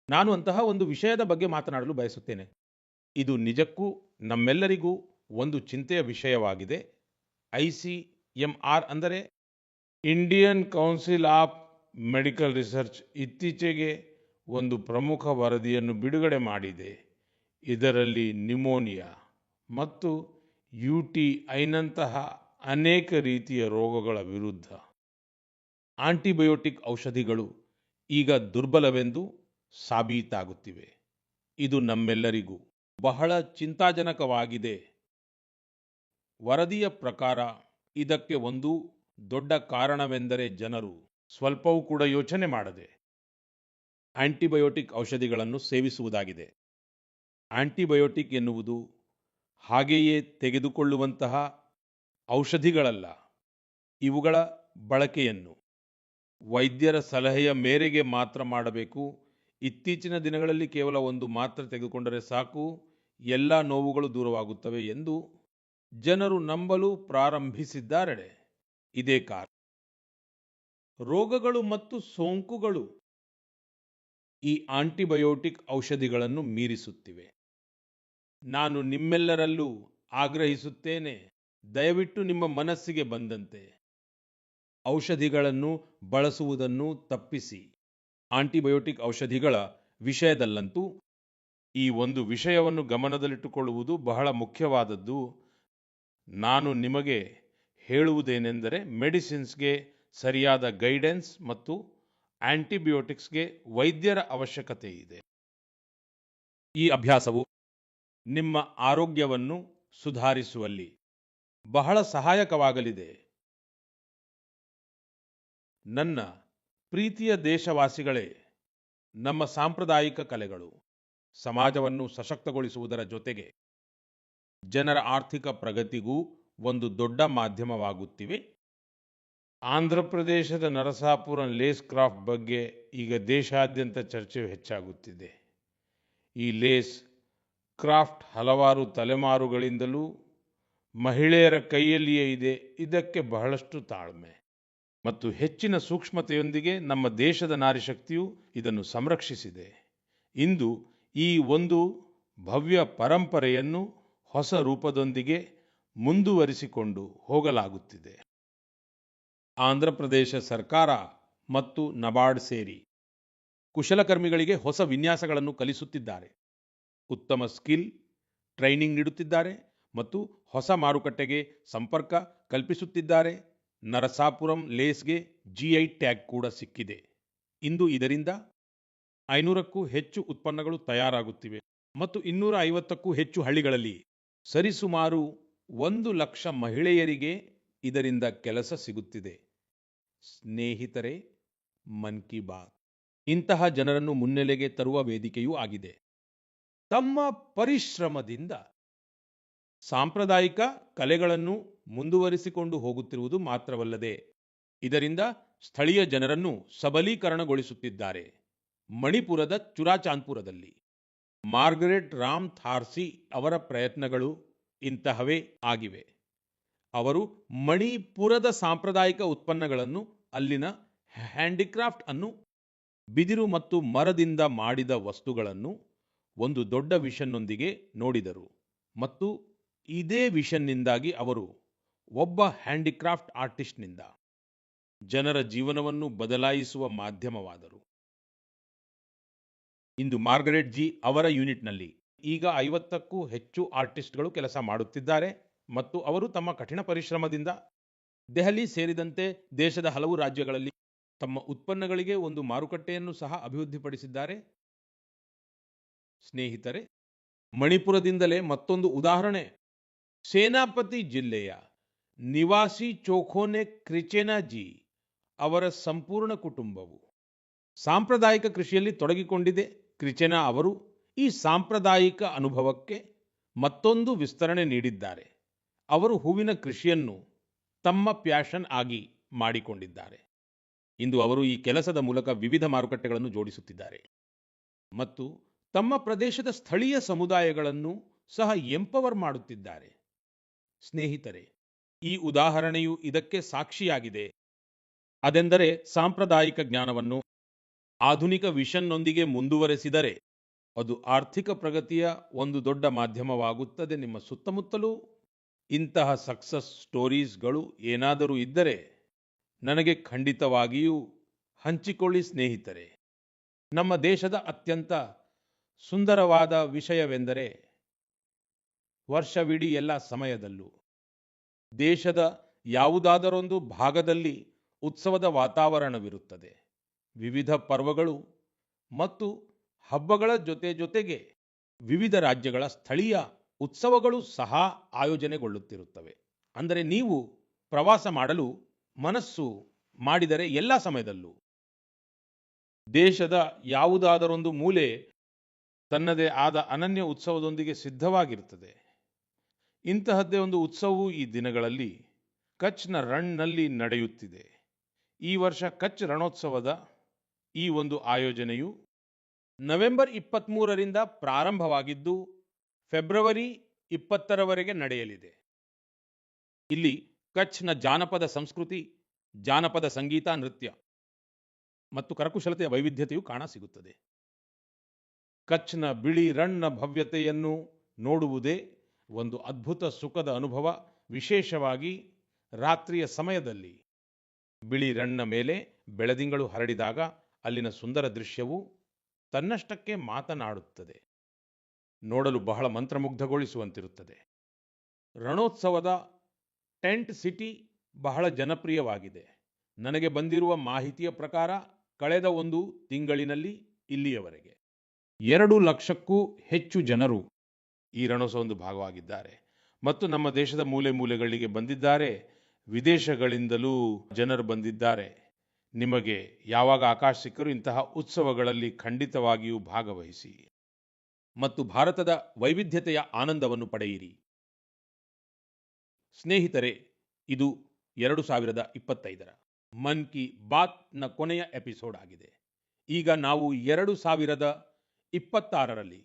ನಾನು ಅಂತಹ ಒಂದು ವಿಷಯದ ಬಗ್ಗೆ ಮಾತನಾಡಲು ಬಯಸುತ್ತೇನೆ. ಇದು ನಿಜಕ್ಕೂ ನಮ್ಮೆಲ್ಲರಿಗೂ ಒಂದು ಚಿಂತೆಯ ವಿಷಯವಾಗಿದೆ. ICMR ಅಂದರೆ Indian council of medical research ಇತ್ತೀಚೆಗೆ ಒಂದು ಪ್ರಮುಖ ವರದಿಯನ್ನು ಬಿಡುಗಡೆ ಮಾಡಿದೆ. ಇದರಲ್ಲಿ ನ್ಯುಮೋನಿಯಾ ಮತ್ತು UTIನಂತಹ ಅನೇಕ ರೀತಿಯ ರೋಗಗಳ ವಿರುದ್ಧ ಆಂಟಿಬಯೋಟಿಕ್ ಔಷಧಿಗಳು ಈಗ ದುರ್ಬಲವೆಂದು ಸಾಬೀತಾಗುತ್ತಿವೆ. ಇದು ನಮ್ಮೆಲ್ಲರಿಗೂ ಬಹಳ ಚಿಂತಾಜನಕವಾಗಿದೆ. ವರದಿಯ ಪ್ರಕಾರ ಇದಕ್ಕೆ ಒಂದು ದೊಡ್ಡ ಕಾರಣವೆಂದರೆ ಜನರು ಸ್ವಲ್ಪವೂ ಕೂಡ ಯೋಚನೆ ಮಾಡದೆ ಆಂಟಿಬಯೋಟಿಕ್ ಔಷಧಿಗಳನ್ನು ಸೇವಿಸುವುದಾಗಿದೆ. ಆಂಟಿಬಯೋಟಿಕ್ ಎನ್ನುವುದು ಹಾಗೆಯೇ ತೆಗೆದುಕೊಳ್ಳುವಂತಹ ಔಷಧಿಗಳಲ್ಲ. ಇವುಗಳ ಬಳಕೆಯನ್ನು ವೈದ್ಯರ ಸಲಹೆಯ ಮೇರೆಗೆ ಮಾತ್ರ ಮಾಡಬೇಕು. ಇತ್ತೀಚಿನ ದಿನಗಳಲ್ಲಿ ಕೇವಲ ಒಂದು ಮಾತ್ರೆ ತೆಗೆದುಕೊಂಡರೆ ಸಾಕು, ಎಲ್ಲ ನೋವುಗಳು ದೂರವಾಗುತ್ತವೆ ಎಂದು ಜನರು ನಂಬಲು ಪ್ರಾರಂಭಿಸಿದ್ದಾರೆ. ಇದೇ ಕಾರಣ ರೋಗಗಳು ಮತ್ತು ಸೋಂಕುಗಳು ಈ ಆಂಟಿಬಯೋಟಿಕ್ ಔಷಧಿಗಳನ್ನು ಮೀರಿಸುತ್ತಿವೆ. ನಾನು ನಿಮ್ಮೆಲ್ಲರಲ್ಲೂ ಆಗ್ರಹಿಸುತ್ತೇನೆ, ದಯವಿಟ್ಟು ನಿಮ್ಮ ಮನಸ್ಸಿಗೆ ಬಂದಂತೆ ಔಷಧಿಗಳನ್ನು ಬಳಸುವುದನ್ನು ತಪ್ಪಿಸಿ. ಆಂಟಿಬಯೋಟಿಕ್ ಔಷಧಿಗಳ ವಿಷಯದಲ್ಲಂತೂ ಈ ಒಂದು ವಿಷಯವನ್ನು ಗಮನದಲ್ಲಿಟ್ಟುಕೊಳ್ಳುವುದು ಬಹಳ ಮುಖ್ಯವಾದದ್ದು. ನಾನು ನಿಮಗೆ ಹೇಳುವುದೇನೆಂದರೆ, ಮೆಡಿಸಿನ್ಸ್ಗೆ ಸರಿಯಾದ ಗೈಡೆನ್ಸ್ ಮತ್ತು ಆಂಟಿಬಯೋಟಿಕ್ಸ್ಗೆ ವೈದ್ಯರ ಅವಶ್ಯಕತೆ ಇದೆ. ಈ ಅಭ್ಯಾಸವು ನಿಮ್ಮ ಆರೋಗ್ಯವನ್ನು ಸುಧಾರಿಸುವಲ್ಲಿ ಬಹಳ ಸಹಾಯಕವಾಗಲಿದೆ. ನನ್ನ ಪ್ರೀತಿಯ ದೇಶವಾಸಿಗಳೇ, ನಮ್ಮ ಸಾಂಪ್ರದಾಯಿಕ ಕಲೆಗಳು ಸಮಾಜವನ್ನು ಸಶಕ್ತಗೊಳಿಸುವುದರ ಜೊತೆಗೆ ಜನರ ಆರ್ಥಿಕ ಪ್ರಗತಿಗೂ ಒಂದು ದೊಡ್ಡ ಮಾಧ್ಯಮವಾಗುತ್ತಿವೆ. ಆಂಧ್ರ ಪ್ರದೇಶದ ನರಸಾಪುರ ಲೇಸ್ ಕ್ರಾಫ್ಟ್ ಬಗ್ಗೆ ಈಗ ದೇಶಾದ್ಯಂತ ಚರ್ಚೆ ಹೆಚ್ಚಾಗುತ್ತಿದೆ. ಈ ಲೇಸ್ ಕ್ರಾಫ್ಟ್ ಹಲವಾರು ತಲೆಮಾರುಗಳಿಂದಲೂ ಮಹಿಳೆಯರ ಕೈಯಲ್ಲಿಯೇ ಇದೆ. ಇದಕ್ಕೆ ಬಹಳಷ್ಟು ತಾಳ್ಮೆ ಮತ್ತು ಹೆಚ್ಚಿನ ಸೂಕ್ಷ್ಮತೆಯೊಂದಿಗೆ ನಮ್ಮ ದೇಶದ ನಾರಿಶಕ್ತಿಯು ಇದನ್ನು ಸಂರಕ್ಷಿಸಿದೆ. ಇಂದು ಈ ಒಂದು ಭವ್ಯ ಪರಂಪರೆಯನ್ನು ಹೊಸ ರೂಪದೊಂದಿಗೆ ಮುಂದುವರಿಸಿಕೊಂಡು ಹೋಗಲಾಗುತ್ತಿದೆ. ಆಂಧ್ರ ಪ್ರದೇಶ ಸರ್ಕಾರ ಮತ್ತು ನಬಾರ್ಡ್ ಸೇರಿ ಕುಶಲಕರ್ಮಿಗಳಿಗೆ ಹೊಸ ವಿನ್ಯಾಸಗಳನ್ನು ಕಲಿಸುತ್ತಿದ್ದಾರೆ, ಉತ್ತಮ ಸ್ಕಿಲ್ ಟ್ರೈನಿಂಗ್ ನೀಡುತ್ತಿದ್ದಾರೆ ಮತ್ತು ಹೊಸ ಮಾರುಕಟ್ಟೆಗೆ ಸಂಪರ್ಕ ಕಲ್ಪಿಸುತ್ತಿದ್ದಾರೆ. ನರಸಾಪುರಂ ಲೇಸ್ಗೆ GI ಟ್ಯಾಗ್ ಕೂಡ ಸಿಕ್ಕಿದೆ. ಇಂದು ಇದರಿಂದ 500ಕ್ಕೂ ಹೆಚ್ಚು ಉತ್ಪನ್ನಗಳು ತಯಾರಾಗುತ್ತಿವೆ ಮತ್ತು 250ಕ್ಕೂ ಹೆಚ್ಚು ಹಳ್ಳಿಗಳಲ್ಲಿ ಸರಿಸುಮಾರು 1 ಲಕ್ಷ ಮಹಿಳೆಯರಿಗೆ ಇದರಿಂದ ಕೆಲಸ ಸಿಗುತ್ತಿದೆ. ಸ್ನೇಹಿತರೆ, ಮನ್ ಕಿ ಬಾತ್ ಇಂತಹ ಜನರನ್ನು ಮುನ್ನೆಲೆಗೆ ತರುವ ವೇದಿಕೆಯೂ ಆಗಿದೆ. ತಮ್ಮ ಪರಿಶ್ರಮದಿಂದ ಸಾಂಪ್ರದಾಯಿಕ ಕಲೆಗಳನ್ನು ಮುಂದುವರಿಸಿಕೊಂಡು ಹೋಗುತ್ತಿರುವುದು ಮಾತ್ರವಲ್ಲದೆ ಇದರಿಂದ ಸ್ಥಳೀಯ ಜನರನ್ನು ಸಬಲೀಕರಣಗೊಳಿಸುತ್ತಿದ್ದಾರೆ. ಮಣಿಪುರದ ಚುರಾಚಾಂದ್ಪುರದಲ್ಲಿ ಮಾರ್ಗರೆಟ್ ರಾಮ್ ಥಾರ್ಸಿ ಅವರ ಪ್ರಯತ್ನಗಳು ಇಂತಹವೇ ಆಗಿವೆ. ಅವರು ಮಣಿಪುರದ ಸಾಂಪ್ರದಾಯಿಕ ಉತ್ಪನ್ನಗಳನ್ನು, ಅಲ್ಲಿನ ಹ್ಯಾಂಡಿಕ್ರಾಫ್ಟ್ ಅನ್ನು, ಬಿದಿರು ಮತ್ತು ಮರದಿಂದ ಮಾಡಿದ ವಸ್ತುಗಳನ್ನು ಒಂದು ದೊಡ್ಡ ವಿಷನ್ನೊಂದಿಗೆ ನೋಡಿದರು ಮತ್ತು ಇದೇ ವಿಷನ್ನಿಂದಾಗಿ ಅವರು ಒಬ್ಬ ಹ್ಯಾಂಡಿಕ್ರಾಫ್ಟ್ ಆರ್ಟಿಸ್ಟ್ನಿಂದ ಜನರ ಜೀವನವನ್ನು ಬದಲಾಯಿಸುವ ಮಾಧ್ಯಮವಾದರು. ಇಂದು ಮಾರ್ಗರೆಟ್ ಜಿ ಅವರ ಯೂನಿಟ್ನಲ್ಲಿ ಈಗ 50ಕ್ಕೂ ಹೆಚ್ಚು ಆರ್ಟಿಸ್ಟ್ಗಳು ಕೆಲಸ ಮಾಡುತ್ತಿದ್ದಾರೆ ಮತ್ತು ಅವರು ತಮ್ಮ ಕಠಿಣ ಪರಿಶ್ರಮದಿಂದ ದೆಹಲಿ ಸೇರಿದಂತೆ ದೇಶದ ಹಲವು ರಾಜ್ಯಗಳಲ್ಲಿ ತಮ್ಮ ಉತ್ಪನ್ನಗಳಿಗೆ ಒಂದು ಮಾರುಕಟ್ಟೆಯನ್ನು ಸಹ ಅಭಿವೃದ್ಧಿಪಡಿಸಿದ್ದಾರೆ. ಸ್ನೇಹಿತರೆ, ಮಣಿಪುರದಿಂದಲೇ ಮತ್ತೊಂದು ಉದಾಹರಣೆ. ಸೇನಾಪತಿ ಜಿಲ್ಲೆಯ ನಿವಾಸಿ ಚೋಖೋನೆ ಕ್ರಿಚೆನಾ ಜಿ ಅವರ ಸಂಪೂರ್ಣ ಕುಟುಂಬವು ಸಾಂಪ್ರದಾಯಿಕ ಕೃಷಿಯಲ್ಲಿ ತೊಡಗಿಕೊಂಡಿದೆ. ಕ್ರಿಚೆನಾ ಅವರು ಈ ಸಾಂಪ್ರದಾಯಿಕ ಅನುಭವಕ್ಕೆ ಮತ್ತೊಂದು ವಿಸ್ತರಣೆ ನೀಡಿದ್ದಾರೆ. ಅವರು ಹೂವಿನ ಕೃಷಿಯನ್ನು ತಮ್ಮ ಪ್ಯಾಷನ್ ಆಗಿ ಮಾಡಿಕೊಂಡಿದ್ದಾರೆ. ಇಂದು ಅವರು ಈ ಕೆಲಸದ ಮೂಲಕ ವಿವಿಧ ಮಾರುಕಟ್ಟೆಗಳನ್ನು ಜೋಡಿಸುತ್ತಿದ್ದಾರೆ ಮತ್ತು ತಮ್ಮ ಪ್ರದೇಶದ ಸ್ಥಳೀಯ ಸಮುದಾಯಗಳನ್ನು ಸಹ ಎಂಪವರ್ ಮಾಡುತ್ತಿದ್ದಾರೆ. ಸ್ನೇಹಿತರೆ, ಈ ಉದಾಹರಣೆಯು ಇದಕ್ಕೆ ಸಾಕ್ಷಿಯಾಗಿದೆ. ಅದೆಂದರೆ ಸಾಂಪ್ರದಾಯಿಕ ಜ್ಞಾನವನ್ನು ಆಧುನಿಕ ವಿಷನ್ನೊಂದಿಗೆ ಮುಂದುವರೆಸಿದರೆ ಅದು ಆರ್ಥಿಕ ಪ್ರಗತಿಯ ಒಂದು ದೊಡ್ಡ ಮಾಧ್ಯಮವಾಗುತ್ತದೆ. ನಿಮ್ಮ ಸುತ್ತಮುತ್ತಲೂ ಇಂತಹ ಸಕ್ಸಸ್ ಸ್ಟೋರೀಸ್ಗಳು ಏನಾದರೂ ಇದ್ದರೆ ನನಗೆ ಖಂಡಿತವಾಗಿಯೂ ಹಂಚಿಕೊಳ್ಳಿ ಸ್ನೇಹಿತರೆ. ನಮ್ಮ ದೇಶದ ಅತ್ಯಂತ ಸುಂದರವಾದ ವಿಷಯವೆಂದರೆ ವರ್ಷವಿಡೀ ಎಲ್ಲ ಸಮಯದಲ್ಲೂ ದೇಶದ ಯಾವುದಾದರೊಂದು ಭಾಗದಲ್ಲಿ ಉತ್ಸವದ ವಾತಾವರಣವಿರುತ್ತದೆ. ವಿವಿಧ ಪರ್ವಗಳು ಮತ್ತು ಹಬ್ಬಗಳ ಜೊತೆಗೆ ವಿವಿಧ ರಾಜ್ಯಗಳ ಸ್ಥಳೀಯ ಉತ್ಸವಗಳು ಸಹ ಆಯೋಜನೆಗೊಳ್ಳುತ್ತಿರುತ್ತವೆ. ಅಂದರೆ ನೀವು ಪ್ರವಾಸ ಮಾಡಲು ಮನಸ್ಸು ಮಾಡಿದರೆ ಎಲ್ಲ ಸಮಯದಲ್ಲೂ ದೇಶದ ಯಾವುದಾದರೊಂದು ಮೂಲೆ ತನ್ನದೇ ಆದ ಅನನ್ಯ ಉತ್ಸವದೊಂದಿಗೆ ಸಿದ್ಧವಾಗಿರುತ್ತದೆ. ಇಂತಹದ್ದೇ ಒಂದು ಉತ್ಸವವು ಈ ದಿನಗಳಲ್ಲಿ ಕಚ್ನ ರಣ್-ನಲ್ಲಿ ನಡೆಯುತ್ತಿದೆ. ಈ ವರ್ಷ ಕಚ್ ರಣೋತ್ಸವದ ಈ ಒಂದು ಆಯೋಜನೆಯು ನವೆಂಬರ್ 23ರಿಂದ ಪ್ರಾರಂಭವಾಗಿದ್ದು ಫೆಬ್ರವರಿ 20ರವರೆಗೆ ನಡೆಯಲಿದೆ. ಇಲ್ಲಿ ಕಚ್ನ ಜಾನಪದ ಸಂಸ್ಕೃತಿ, ಜಾನಪದ ಸಂಗೀತ, ನೃತ್ಯ ಮತ್ತು ಕರಕುಶಲತೆಯ ವೈವಿಧ್ಯತೆಯು ಕಾಣಸಿಗುತ್ತದೆ. ಕಚ್ನ ಬಿಳಿ ರಣ್ಣ ಭವ್ಯತೆಯನ್ನು ನೋಡುವುದೇ ಒಂದು ಅದ್ಭುತ ಸುಖದ ಅನುಭವ. ವಿಶೇಷವಾಗಿ ರಾತ್ರಿಯ ಸಮಯದಲ್ಲಿ ಬಿಳಿ ರಣ್ಣ ಮೇಲೆ ಬೆಳದಿಂಗಳು ಹರಡಿದಾಗ ಅಲ್ಲಿನ ಸುಂದರ ದೃಶ್ಯವು ತನ್ನಷ್ಟಕ್ಕೆ ಮಾತನಾಡುತ್ತದೆ. ನೋಡಲು ಬಹಳ ಮಂತ್ರಮುಗ್ಧಗೊಳಿಸುವಂತಿರುತ್ತದೆ. ರಣೋತ್ಸವದ ಟೆಂಟ್ ಸಿಟಿ ಬಹಳ ಜನಪ್ರಿಯವಾಗಿದೆ. ನನಗೆ ಬಂದಿರುವ ಮಾಹಿತಿಯ ಪ್ರಕಾರ ಕಳೆದ ಒಂದು ತಿಂಗಳಿನಲ್ಲಿ ಇಲ್ಲಿಯವರೆಗೆ 2 ಲಕ್ಷಕ್ಕೂ ಹೆಚ್ಚು ಜನರು ಈ ರಣೋತ್ಸವದ ಭಾಗವಾಗಿದ್ದಾರೆ ಮತ್ತು ನಮ್ಮ ದೇಶದ ಮೂಲೆ ಮೂಲೆಗಳಿಗೆ ಬಂದಿದ್ದಾರೆ. ವಿದೇಶಗಳಿಂದಲೂ ಜನರು ಬಂದಿದ್ದಾರೆ. ನಿಮಗೆ ಯಾವಾಗ ಅವಕಾಶ ಸಿಕ್ಕರೂ ಇಂತಹ ಉತ್ಸವಗಳಲ್ಲಿ ಖಂಡಿತವಾಗಿಯೂ ಭಾಗವಹಿಸಿ ಮತ್ತು ಭಾರತದ ವೈವಿಧ್ಯತೆಯ ಆನಂದವನ್ನು ಪಡೆಯಿರಿ. ಸ್ನೇಹಿತರೆ, ಇದು 2025ರ ಮನ್ ಕಿ ಬಾತ್ನ ಕೊನೆಯ ಎಪಿಸೋಡ್ ಆಗಿದೆ. ಈಗ ನಾವು 2026ರಲ್ಲಿ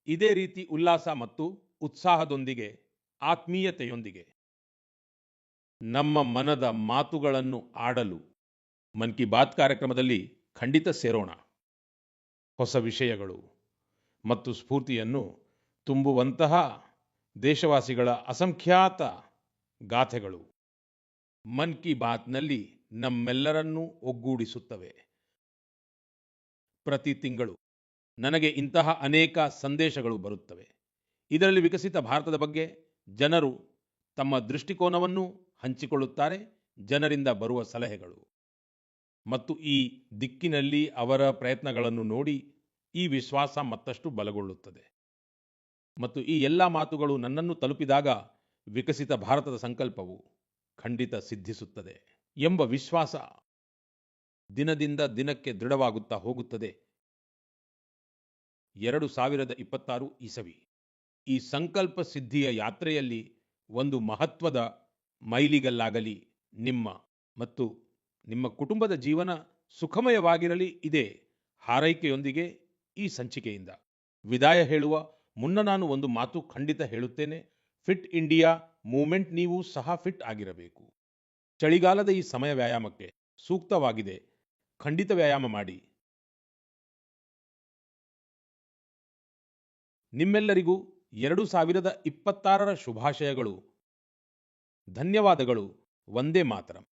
ಇದೇ ರೀತಿ ಉಲ್ಲಾಸ ಮತ್ತು ಉತ್ಸಾಹದೊಂದಿಗೆ, ಆತ್ಮೀಯತೆಯೊಂದಿಗೆ ನಮ್ಮ ಮನದ ಮಾತುಗಳನ್ನು ಆಡಲು ಮನ್ ಕಿ ಬಾತ್ ಕಾರ್ಯಕ್ರಮದಲ್ಲಿ ಖಂಡಿತ ಸೇರೋಣ. ಹೊಸ ವಿಷಯಗಳು ಮತ್ತು ಸ್ಫೂರ್ತಿಯನ್ನು ತುಂಬುವಂತಹ ದೇಶವಾಸಿಗಳ ಅಸಂಖ್ಯಾತ ಗಾಥೆಗಳು ಮನ್ ಕಿ ಬಾತ್ನಲ್ಲಿ ನಮ್ಮೆಲ್ಲರನ್ನೂ ಒಗ್ಗೂಡಿಸುತ್ತವೆ. ಪ್ರತಿ ತಿಂಗಳು ನನಗೆ ಇಂತಹ ಅನೇಕ ಸಂದೇಶಗಳು ಬರುತ್ತವೆ. ಇದರಲ್ಲಿ ವಿಕಸಿತ ಭಾರತದ ಬಗ್ಗೆ ಜನರು ತಮ್ಮ ದೃಷ್ಟಿಕೋನವನ್ನು ಹಂಚಿಕೊಳ್ಳುತ್ತಾರೆ. ಜನರಿಂದ ಬರುವ ಸಲಹೆಗಳು ಮತ್ತು ಈ ದಿಕ್ಕಿನಲ್ಲಿ ಅವರ ಪ್ರಯತ್ನಗಳನ್ನು ನೋಡಿ ಈ ವಿಶ್ವಾಸ ಮತ್ತಷ್ಟು ಬಲಗೊಳ್ಳುತ್ತದೆ ಮತ್ತು ಈ ಎಲ್ಲ ಮಾತುಗಳು ನನ್ನನ್ನು ತಲುಪಿದಾಗ ವಿಕಸಿತ ಭಾರತದ ಸಂಕಲ್ಪವು ಖಂಡಿತ ಸಿದ್ಧಿಸುತ್ತದೆ ಎಂಬ ವಿಶ್ವಾಸ ದಿನದಿಂದ ದಿನಕ್ಕೆ ದೃಢವಾಗುತ್ತಾ ಹೋಗುತ್ತದೆ. 2026 ಇಸವಿ ಈ ಸಂಕಲ್ಪ ಸಿದ್ಧಿಯ ಯಾತ್ರೆಯಲ್ಲಿ ಒಂದು ಮಹತ್ವದ ಮೈಲಿಗಲ್ಲಾಗಲಿ. ನಿಮ್ಮ ಮತ್ತು ನಿಮ್ಮ ಕುಟುಂಬದ ಜೀವನ ಸುಖಮಯವಾಗಿರಲಿ. ಇದೇ ಹಾರೈಕೆಯೊಂದಿಗೆ ಈ ಸಂಚಿಕೆಯಿಂದ ವಿದಾಯ ಹೇಳುವ ಮುನ್ನ ನಾನು ಒಂದು ಮಾತು ಖಂಡಿತ ಹೇಳುತ್ತೇನೆ. ಫಿಟ್ ಇಂಡಿಯಾ ಮೂವ್ಮೆಂಟ್ ನೀವು ಸಹ ಫಿಟ್ ಆಗಿರಬೇಕು. ಚಳಿಗಾಲದ ಈ ಸಮಯ ವ್ಯಾಯಾಮಕ್ಕೆ ಸೂಕ್ತವಾಗಿದೆ. ಖಂಡಿತ ವ್ಯಾಯಾಮ ಮಾಡಿ. ನಿಮ್ಮೆಲ್ಲರಿಗೂ 2026ರ ಶುಭಾಶಯಗಳು. ಧನ್ಯವಾದಗಳು. ವಂದೇ ಮಾತರಂ.